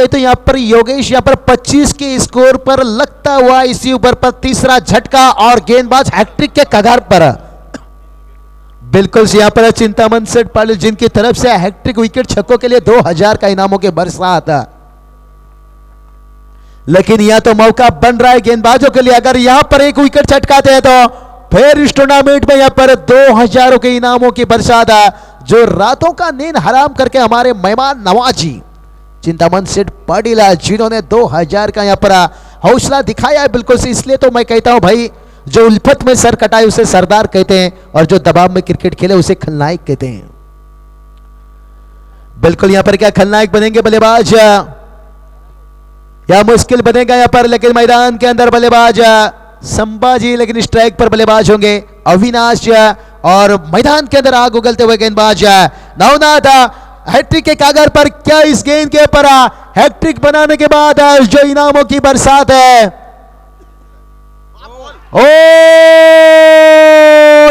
तो यहां पर योगेश यहां पर 25 के स्कोर पर लगता हुआ इसी ऊपर पर तीसरा झटका और गेंदबाज हैट्रिक के कगार पर। बिल्कुल यहां पर चिंतामन सेठ पाटिल जिनकी तरफ से हैट्रिक विकेट छक्कों के लिए 2000 का इनामों के बरसात। लेकिन यहां तो मौका बन रहा है गेंदबाजों के लिए, अगर यहां पर एक विकेट छटकाते हैं तो फिर इस टूर्नामेंट में यहां पर 2000 के इनामों की बरसात, जो रातों का नींद हराम करके हमारे मेहमान नवाजी चिंतामन सेठ पाटिल जिन्होंने 2000 का यहां पर हौसला दिखाया है बिल्कुल से। इसलिए तो मैं कहता हूं भाई, जो उल्फत में सर कटाए उसे सरदार कहते हैं, और जो दबाव में क्रिकेट खेले उसे खलनायक कहते हैं। बिल्कुल यहां पर क्या खलनायक बनेंगे बल्लेबाज या मुश्किल बनेगा यहां पर? लेकिन मैदान के अंदर बल्लेबाज संभाजी, लेकिन स्ट्राइक पर बल्लेबाज होंगे अविनाश, और मैदान के अंदर आग उगलते हुए गेंदबाज नवनाथ। हैट्रिक के कागर पर क्या इस गेंद के ऊपर हैट्रिक बनाने के बाद जो इनामों की बरसात है, ओ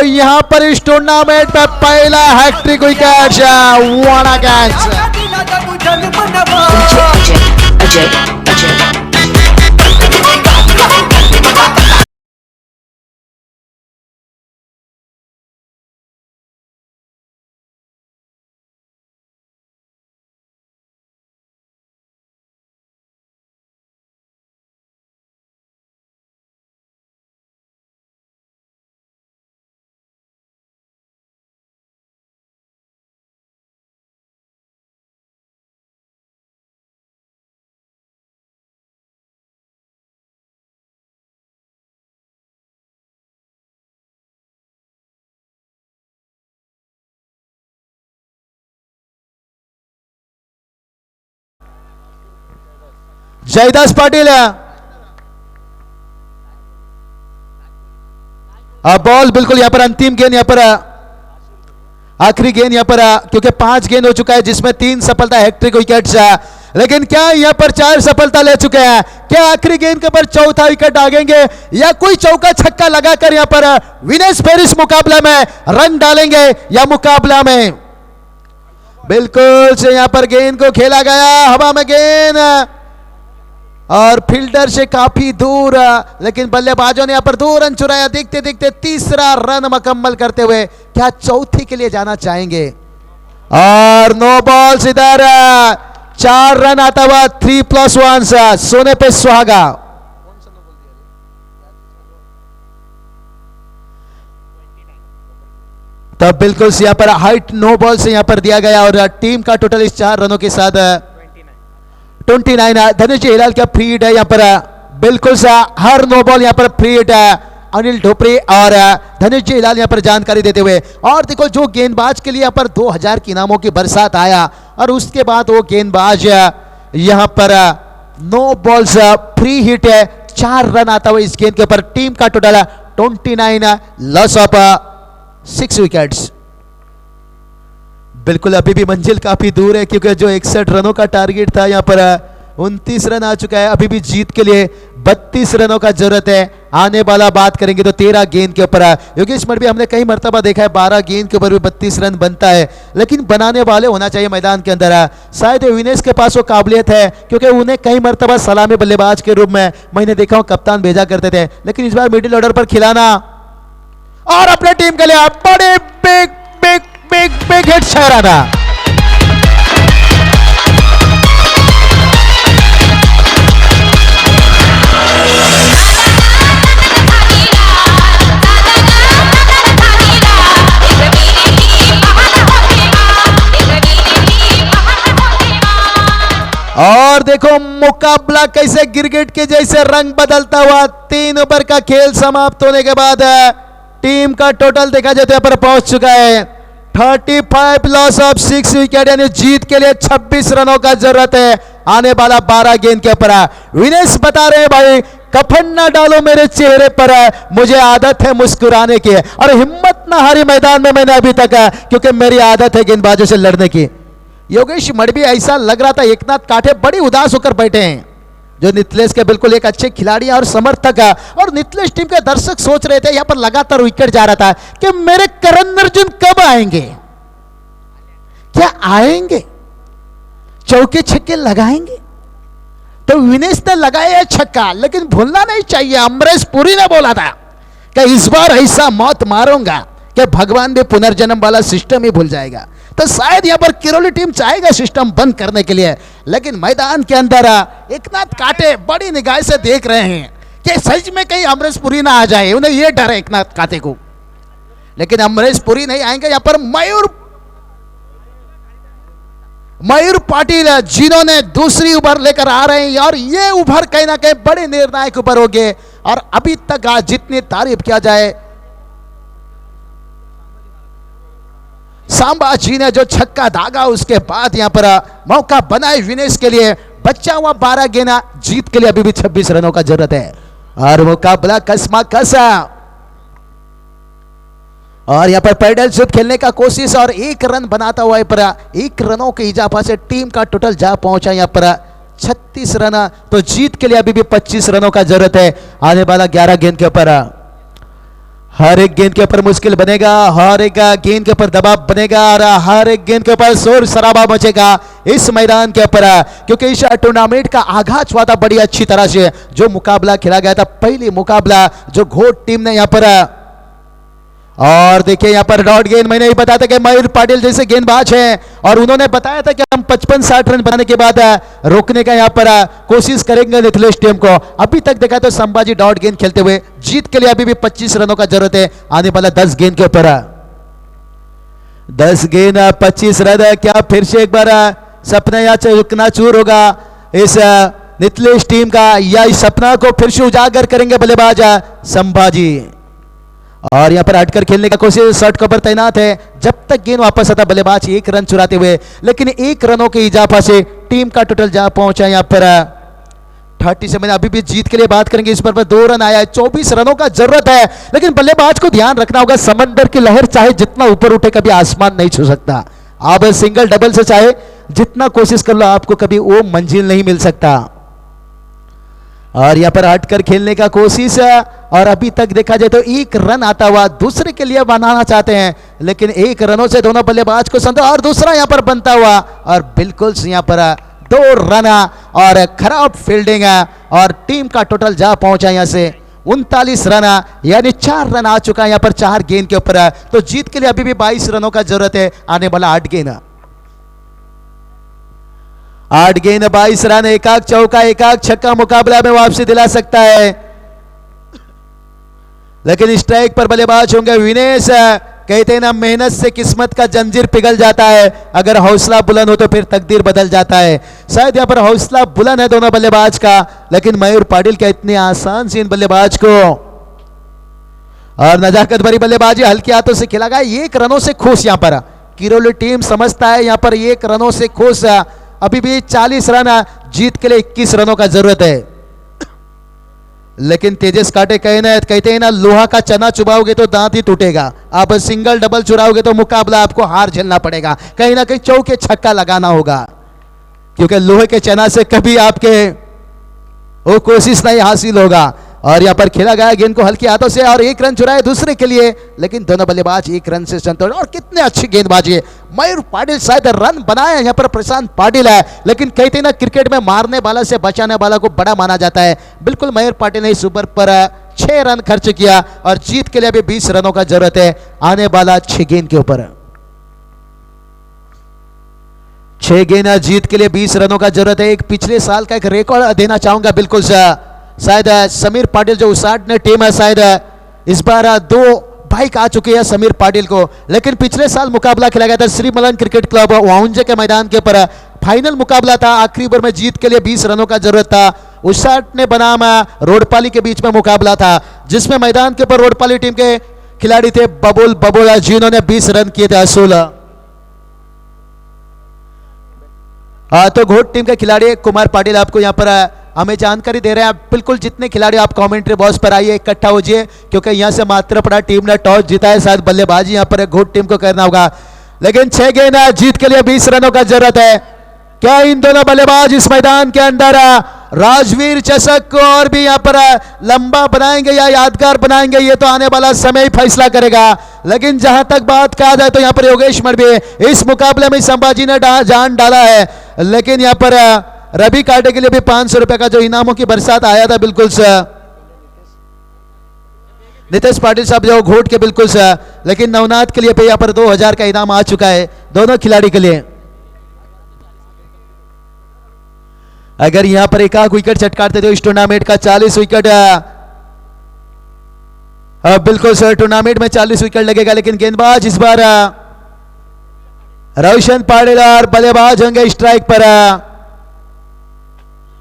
यहां पर इस टूर्नामेंट में पहला हैट्रिक विकेट। वाना कैच अजय जयदास पाटिल, बॉल बिल्कुल यहां पर अंतिम गेंद, यहां पर आखिरी गेंद यहां पर, क्योंकि 5 गेंद हो चुका है जिसमें 3 सफलता हैट्रिक विकेट्स लेकिन क्या यहां पर 4 सफलता ले चुके हैं? क्या आखिरी गेंद के ऊपर चौथा विकेट डालेंगे या कोई चौका छक्का लगाकर यहां पर विनेश पेरिस मुकाबला में रन डालेंगे या मुकाबला में बिल्कुल से यहां पर गेंद को खेला गया, हवा में गेंद और फील्डर से काफी दूर, लेकिन बल्लेबाजों ने यहां पर 2 रन चुराया। देखते देखते तीसरा रन मुकम्मल करते हुए क्या चौथी के लिए जाना चाहेंगे? और नो बॉल्स इधर 4 रन आता हुआ 3+1 सोने पे सुहागा। तब बिल्कुल से यहां पर हाइट नो बॉल से यहां पर दिया गया और टीम का टोटल इस 4 रनों के साथ 29। धनुष जी हिलाल का फ्री हिट है यहां पर, बिल्कुल सा हर नो बॉल यहां पर फ्री हिट है। अनिल ढोपरे और धनुष जी हिलाल यहां पर जानकारी देते हुए, और देखो जो गेंदबाज के लिए यहां पर 2000 के इनामों की बरसात आया और उसके बाद वो गेंदबाज यहां पर नो बॉल्स फ्री हिट है, 4 रन आता हुआ इस गेंद के ऊपर। टीम का टोटल 29, लॉस ऑफ 6 विकेट्स। बिल्कुल अभी भी मंजिल काफी दूर है क्योंकि जो 61 रनों का टारगेट था यहां पर 29 रन आ चुका है। अभी भी जीत के लिए 32 रनों का जरूरत है। आने वाला बात करेंगे तो 13 गेंद के ऊपर योगेश मडवी हमने कई मर्तबा देखा है 12 गेंद के ऊपर भी 32 रन बनता है, लेकिन बनाने वाले होना चाहिए मैदान के अंदर। शायद विनेश के पास वो काबिलियत है क्योंकि उन्हें कई मर्तबा सलामी बल्लेबाज के रूप में मैंने देखा हूं कप्तान भेजा करते थे, लेकिन इस बार मिडिल ऑर्डर पर खिलाना और अपने टीम के लिए बड़े big big big big hit शहरा था। और देखो मुकाबला कैसे गिरगिट के जैसे रंग बदलता हुआ। 3 ओवर का खेल समाप्त होने के बाद टीम का टोटल देखा जाए तो यहां पर पहुंच चुका है 35, लॉस ऑफ 6 विकेट, यानी जीत के लिए 26 रनों का जरूरत है। आने वाला 12 गेंद के ऊपर विनेश बता रहे हैं भाई कफन ना डालो मेरे चेहरे पर, मुझे आदत है मुस्कुराने की और हिम्मत ना हारी मैदान में मैंने अभी तक, क्योंकि मेरी आदत है गेंदबाजों से लड़ने की। योगेश मडवी ऐसा लग रहा था एकनाथ काठे बड़ी उदास होकर बैठे हैं, जो नितलेश के बिल्कुल एक अच्छे खिलाड़ी और समर्थक है, और नितलेश टीम के दर्शक सोच रहे थे यहां पर लगातार विकेट जा रहा था कि मेरे करण अर्जुन कब आएंगे, क्या आएंगे, चौके छक्के लगाएंगे। तो विनेश ने लगाया छक्का, लेकिन भूलना नहीं चाहिए अमरीश पुरी ने बोला था कि इस बार ऐसा मौत मारूंगा कि भगवान भी पुनर्जन्म वाला सिस्टम ही भूल जाएगा। तो शायद यहां पर किरोली टीम चाहेगा सिस्टम बंद करने के लिए, लेकिन मैदान के अंदर एकनाथ काटे बड़ी निगाह से देख रहे हैं कि सच में कहीं अमरीश पुरी ना आ जाए, उन्हें यह डर है एकनाथ काटे को। लेकिन अमरीश पुरी नहीं आएंगे, यहां पर मयूर पाटिल जिन्होंने दूसरी ओवर लेकर आ रहे हैं, और ये ओवर कहीं ना कहीं बड़े निर्णायक ओवर होंगे। और अभी तक जितनी तारीफ किया जाए, सांबा जी ने जो छक्का दागा उसके बाद यहां पर मौका बनाए विनेश के लिए। बच्चा हुआ 12 गेंद, जीत के लिए अभी भी 26 रनों का जरूरत है और मुकाबला कसमा कसा। और यहां पर पैडल शिफ्ट खेलने का कोशिश और 1 रन बनाता हुआ पर 1 रनों के इजाफा से टीम का टोटल जा पहुंचा यहां पर 36 रन। तो जीत के लिए अभी भी 25 रनों का जरूरत है। आने वाला 11 गेंद के ऊपर हर एक गेंद के ऊपर मुश्किल बनेगा, हर एक गेंद के ऊपर दबाव बनेगा और हर एक गेंद के ऊपर शोर शराबा मचेगा इस मैदान के ऊपर, क्योंकि इस टूर्नामेंट का आगाज हुआ था बड़ी अच्छी तरह से। जो मुकाबला खेला गया था, पहली मुकाबला जो घोट टीम ने यहां पर, और देखिए यहां पर डॉट गेंद, मैंने ही बताया था कि मयूर पाटिल जैसे गेंदबाज हैं और उन्होंने बताया था कि हम 55-60 रन बनाने के बाद रोकने का यहां पर कोशिश करेंगे नितलेश टीम को। अभी तक देखा तो संभाजी डॉट गेंद खेलते हुए, जीत के लिए अभी भी 25 रनों का जरूरत है। आने वाला 10 गेंद के ऊपर 10 गेंद 25 रन। क्या फिर से एक बार सपना या चुकना चूर होगा इस नितलेश टीम का, या इस सपना को फिर से उजागर करेंगे बल्लेबाज संभाजी। और यहां पर हटकर खेलने का कोशिश, शॉट कवर तैनात है, जब तक गेंद वापस आता बल्लेबाज 1 रन चुराते हुए, लेकिन 1 रनों के इजाफा से टीम का टोटल जा पहुंचा यहां पर 37। अभी भी जीत के लिए बात करेंगे, इस पर 2 रन आया है, 24 रनों का जरूरत है। लेकिन बल्लेबाज को ध्यान रखना होगा, समंदर की लहर चाहे जितना ऊपर उठे कभी आसमान नहीं छू सकता। आप सिंगल डबल से चाहे जितना कोशिश कर लो आपको कभी वो मंजिल नहीं मिल सकता। और यहां पर हटकर खेलने का कोशिश है, और अभी तक देखा जाए तो एक रन आता हुआ दूसरे के लिए बनाना चाहते हैं, लेकिन एक रनों से दोनों बल्लेबाज को संतोष, और दूसरा यहां पर बनता हुआ, और बिल्कुल यहां पर 2 रन और खराब फील्डिंग है, और टीम का टोटल जा पहुंचा यहां से 39 रन, यानी 4 रन आ चुका है यहां पर 4 गेंद के ऊपर है। तो जीत के लिए अभी भी 22 रनों का जरूरत है, आने वाला 8 गेंद, 8 गेंद 22 रन, एक आग चौका एक आग छक्का मुकाबला में वापसी दिला सकता है। लेकिन स्ट्राइक पर बल्लेबाज होंगे विनेश। कहते हैं ना, मेहनत से किस्मत का जंजीर पिघल जाता है, अगर हौसला बुलंद हो तो फिर तकदीर बदल जाता है। शायद यहां पर हौसला बुलंद है दोनों बल्लेबाज का, लेकिन मयूर पाटिल क्या इतने आसान से इन बल्लेबाज को, और नजाकत भरी बल्लेबाजी हल्के हाथों से खेला गया। 1 रनों से खुश यहां पर किरोली टीम समझता है, यहां पर 1 रनों से खुश। अभी भी 40 रन, जीत के लिए 21 रनों का जरूरत है। लेकिन तेजस काटे कहते हैं ना, लोहा का चना चुबाओगे तो दांत ही टूटेगा, आप सिंगल डबल चुराओगे तो मुकाबला आपको हार झेलना पड़ेगा, कहीं ना कहीं चौके छक्का लगाना होगा, क्योंकि लोहे के चना से कभी आपके वो कोशिश नहीं हासिल होगा। और यहां पर खेला गया गेंद को हल्के हाथों से, और 1 रन चुराए दूसरे के लिए, लेकिन दोनों बल्लेबाज 1 रन से संतोष। और कितने अच्छी गेंदबाजी है मयूर पाटिल, शायद रन बनाया यहां पर प्रशांत पाटिल है, लेकिन कहते हैं ना, क्रिकेट में मारने वाला से बचाने वाला को बड़ा माना जाता है। बिल्कुल मयूर पाटिल ने इस ओवर पर 6 रन खर्च किया, और जीत के लिए अभी 20 रनों का जरूरत है, आने वाला 6 गेंद के ऊपर। 6 गेंद जीत के लिए 20 रनों का जरूरत है। एक पिछले साल का एक रिकॉर्ड देना चाहूंगा, बिल्कुल शायद समीर पाटिल जो उसाट ने टीम है, शायद इस बार 2 बाइक आ चुकी है समीर पाटिल को, लेकिन पिछले साल मुकाबला खेला गया था श्री मलन क्रिकेट क्लब वाउंजे के मैदान के ऊपर, फाइनल मुकाबला था, आखिरी ओवर में जीत के लिए 20 रनों का जरूरत था। उसाट ने बनाम रोडपाली के बीच में मुकाबला था, जिसमें मैदान के ऊपर रोडपाली टीम के खिलाड़ी थे बबोला, जिन्होंने 20 रन किए थे असूल। तो घोट टीम के खिलाड़ी कुमार पाटिल आपको यहां पर हमें जानकारी दे रहे हैं। बिल्कुल जितने खिलाड़ी आप कमेंट्री बॉक्स पर आइए, इकट्ठा हो जाइए, क्योंकि यहां से मात्रपड़ा टीम ने टॉस जीता है, शायद बल्लेबाजी यहां पर घोट टीम को करना होगा। लेकिन 6 गेंद जीत के लिए 20 रनों का जरूरत है। क्या इन दोनों बल्लेबाज इस मैदान के अंदर राजवीर चषक को और भी यहां पर लंबा बनाएंगे या यादगार बनाएंगे, ये तो आने वाला समय ही फैसला करेगा। लेकिन जहां तक बात कहा जाए तो यहां पर योगेश मडवी इस मुकाबले में संभाजी ने जान डाला है, लेकिन यहां पर रवि काटे के लिए भी 500 रुपए का जो इनामों की बरसात आया था, बिल्कुल नितेश पाटिल साहब जो घोट के बिल्कुल लेकिन नवनाथ के लिए भी यहां पर 2000 का इनाम आ चुका है दोनों खिलाड़ी के लिए। अगर यहां पर एक आध विकेट चटकारते तो इस टूर्नामेंट का 40 विकेट, बिल्कुल सर टूर्नामेंट में 40 विकेट लगेगा। लेकिन गेंदबाज इस बार रोशन पाटिल और बल्लेबाज होंगे स्ट्राइक पर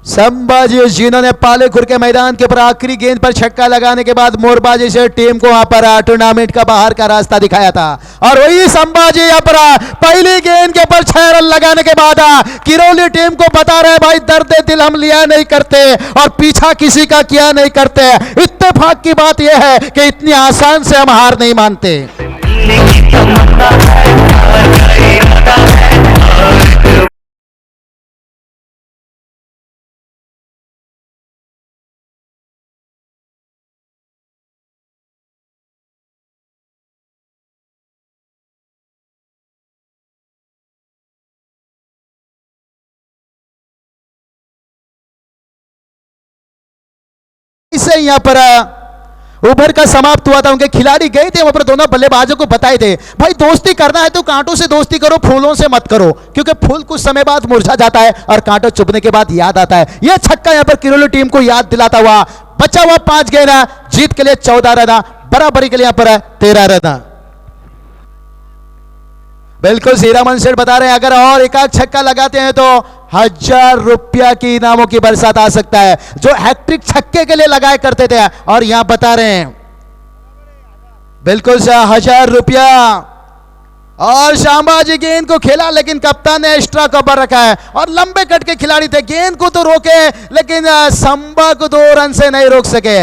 संभाजी, जिन्होंने पालेखुर के मैदान के ऊपर आखिरी गेंद पर छक्का लगाने के बाद मोरबाजी से टीम को वहां पर टूर्नामेंट का बाहर का रास्ता दिखाया था। और वही संभाजी यहाँ पर पहली गेंद के ऊपर 6 रन लगाने के बाद किरोली टीम को बता रहे भाई, दर्द दिल हम लिया नहीं करते और पीछा किसी का किया नहीं करते। इत्तेफाक की बात यह है कि इतनी आसान से हम हार नहीं मानते। इसे यहां पर ओवर का समाप्त हुआ था। उनके खिलाड़ी गए थे वहां पर, दोनों बल्लेबाजों को बताए थे भाई दोस्ती करना है तो कांटों से दोस्ती करो, फूलों से मत करो, क्योंकि फूल कुछ समय बाद मुरझा जाता है और कांटों चुभने के बाद याद आता है। यह छक्का यहां पर किरोली टीम को याद दिलाता हुआ बचा हुआ 5 गेंद, जीत के लिए 14 रन, बराबरी के लिए यहां पर 13 रन। बिल्कुल सीरामन सेठ बता रहे हैं अगर और एक आध छक्का लगाते हैं तो 1000 रुपया की इनामों की बरसात आ सकता है, जो हैट्रिक छक्के के लिए लगाया करते थे। और यहां बता रहे हैं बिल्कुल 1000 रुपया। और शामबाजी गेंद को खेला, लेकिन कप्तान ने एक्स्ट्रा कवर रखा है और लंबे कट के खिलाड़ी थे, गेंद को तो रोके लेकिन संभा को 2 रन से नहीं रोक सके।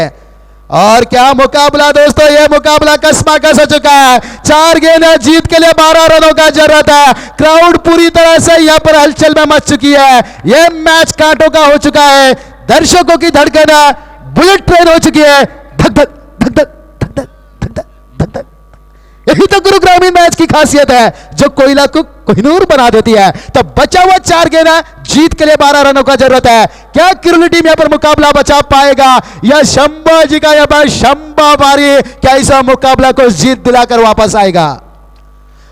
और क्या मुकाबला दोस्तों, ये मुकाबला कसमाकस हो चुका है। 4 गेंद जीत के लिए 12 रनों का जरूरत है। क्राउड पूरी तरह से यहाँ पर हलचल में मच चुकी है। ये मैच कांटों का हो चुका है। दर्शकों की धड़कन बुलेट ट्रेन हो चुकी है। धक धक धक धक धक धक धक धक धक धक। यही तो गुरु ग्रामीण मैच की खासियत है, जो कोयला को कोहिनूर बना देती है। तो बचा हुआ 4 गेंद जीत के लिए 12 रनों का जरूरत है। क्या किरोली टीम यहां पर मुकाबला बचा पाएगा या शंबा जी का यहां पर शंबा बारी क्या इस मुकाबला को जीत दिलाकर वापस आएगा?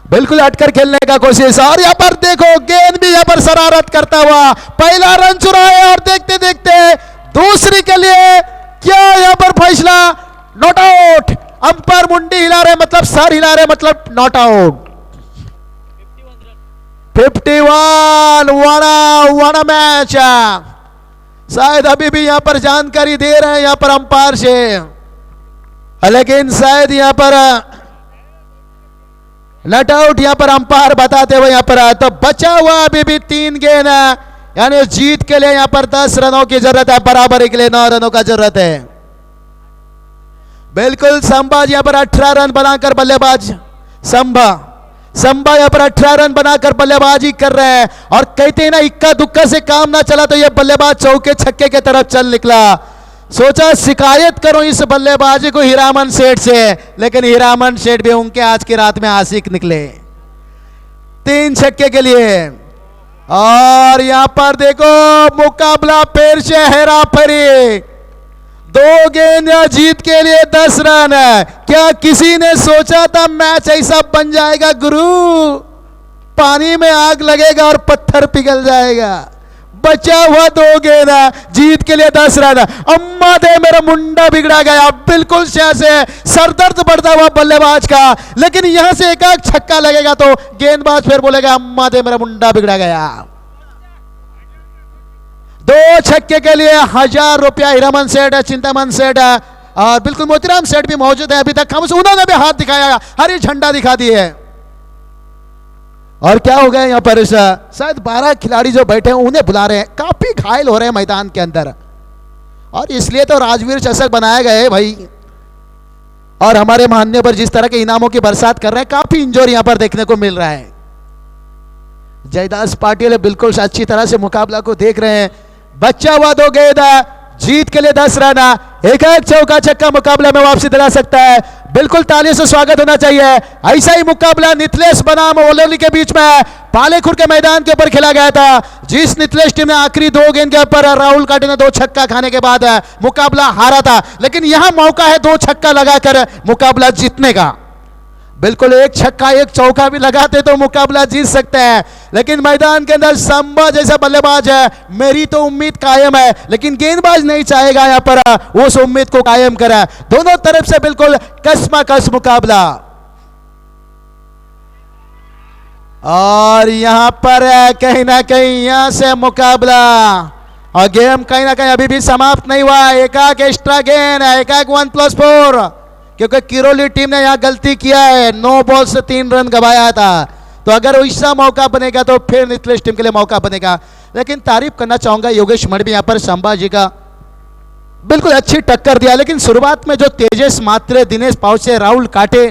बिल्कुल हटकर खेलने का कोशिश, और यहां पर देखो गेंद भी यहां पर शरारत करता हुआ पहला रन चुराया, और देखते देखते दूसरी के लिए क्या यहां पर फैसला, नॉट आउट। अंपायर मुंडी हिला रहे, मतलब सर हिला रहे, मतलब नॉट आउट। 51 Vadra match. शायद अभी भी यहां पर जानकारी दे रहे हैं यहां पर अंपायर से, लेकिन शायद यहां पर नॉट आउट यहां पर अंपायर बताते हुए यहां पर। तो बचा हुआ अभी भी 3 गेंद, यानी जीत के लिए यहां पर 10 रनों की जरूरत है, बराबरी के लिए 9 रनों का जरूरत है। बिल्कुल संभा यहां पर 18 रन बनाकर बल्लेबाज संभा यहां पर 18 रन बनाकर बल्लेबाजी कर रहे हैं, और कहते हैं ना इक्का दुक्का से काम ना चला तो यह बल्लेबाज चौके छक्के की तरफ चल निकला। सोचा शिकायत करो इस बल्लेबाजी को हीरामन सेठ से, लेकिन हीरामन सेठ भी उनके आज की रात में आशिक निकले 3 छक्के के लिए। और यहां पर देखो मुकाबला फिर से हेरा फेरी, 2 गेंद जीत के लिए 10 रन। क्या किसी ने सोचा था मैच ऐसा बन जाएगा गुरु? पानी में आग लगेगा और पत्थर पिघल जाएगा। बचा हुआ 2 गेंद जीत के लिए 10 रन। अम्मा दे मेरा मुंडा बिगड़ा गया, बिल्कुल से सरदर्द बढ़ता हुआ बल्लेबाज का, लेकिन यहां से एक छक्का लगेगा तो गेंदबाज फिर बोलेगा अम्मा दे मेरा मुंडा बिगड़ा गया। 2 छक्के के लिए 1000 रुपया हीरामन सेठ, चिंतामन सेठ और बिल्कुल मोतीराम सेठ भी मौजूद है अभी तक। हम उन्होंने भी हाथ दिखाया, हरी झंडा दिखा दी है। और क्या हो गया यहां पर, शायद 12 खिलाड़ी जो बैठे हैं उन्हें बुला रहे हैं, काफी घायल हो रहे हैं मैदान के अंदर, और इसलिए तो राजवीर चषक बनाया गया है भाई। और हमारे मानने पर जिस तरह के इनामों की बरसात कर रहे हैं, काफी इंजोर यहां पर देखने को मिल रहा है। जयदास पाटिल बिल्कुल अच्छी तरह से मुकाबला को देख रहे हैं। बच्चा हुआ 2 गेंद जीत के लिए 10 रन। एक चौका छक्का मुकाबले में वापसी दिला सकता है। बिल्कुल तालियों से स्वागत होना चाहिए। ऐसा ही मुकाबला नितलेश बनाम ओलोली के बीच में पालेखुर के मैदान के ऊपर खेला गया था, जिस नितलेश टीम ने आखिरी 2 गेंद के ऊपर राहुल काटे ने 2 छक्का खाने के बाद मुकाबला हारा था, लेकिन यहां मौका है 2 छक्का लगाकर मुकाबला जीतने का। बिल्कुल 1 छक्का 1 चौका भी लगाते तो मुकाबला जीत सकते हैं, लेकिन मैदान के अंदर संभा जैसा बल्लेबाज है, मेरी तो उम्मीद कायम है, लेकिन गेंदबाज नहीं चाहेगा यहां पर उस उम्मीद को कायम करें। दोनों तरफ से बिल्कुल कसमाकस मुकाबला, और यहां पर कहीं ना कहीं यहां से मुकाबला, और गेम कहीं ना कहीं अभी भी समाप्त नहीं हुआ। एक एक्स्ट्रा गेंद, एक 1+4, क्योंकि किरोली टीम ने यहां गलती किया है, 9 बॉल से 3 रन गवाया था। तो अगर ऐसा मौका बनेगा तो फिर नितलेश टीम के लिए मौका बनेगा। लेकिन तारीफ करना चाहूंगा योगेश मणि यहां पर संभाजी का, बिल्कुल अच्छी टक्कर दिया, लेकिन शुरुआत में जो तेजस मात्रे, दिनेश पाउसे, राहुल काटे,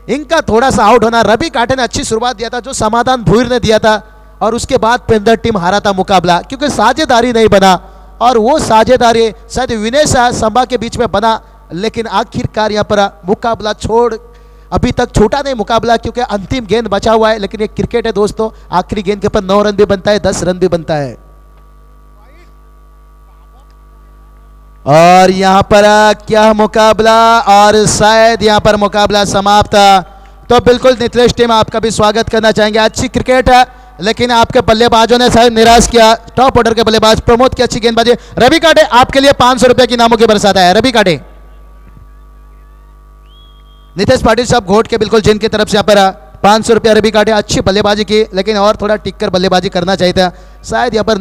इनका थोड़ा सा आउट होना। रवि काटे ने अच्छी शुरुआत दिया था, जो समाधान भूर ने दिया था, और उसके बाद पेंदर टीम हारा था मुकाबला, क्योंकि साझेदारी नहीं बना, और वो साझेदारी शायद विनय संभा के बीच में बना, लेकिन आखिरकार यहां पर मुकाबला अभी तक छोटा नहीं मुकाबला, क्योंकि अंतिम गेंद बचा हुआ है। लेकिन ये क्रिकेट है दोस्तों, आखिरी गेंद के ऊपर 9 रन भी बनता है, 10 रन भी बनता है। और यहां पर क्या मुकाबला, और शायद यहां पर मुकाबला समाप्त। तो बिल्कुल नितलेश टीम आपका भी स्वागत करना चाहेंगे। अच्छी क्रिकेट है, लेकिन आपके बल्लेबाजों ने शायद निराश किया। टॉप ऑर्डर के बल्लेबाज प्रमोद की अच्छी गेंदबाजी। रवि काटे आपके लिए 500 रुपए की इनामों की बरसात है। रवि काटे, नितेश पाटिल साहब घोट के बिल्कुल जिनकी तरफ से यहाँ पर 500 रुपया रवि काटे। अच्छी बल्लेबाजी की, लेकिन और थोड़ा टिक कर बल्लेबाजी करना चाहिए था। शायद यहाँ पर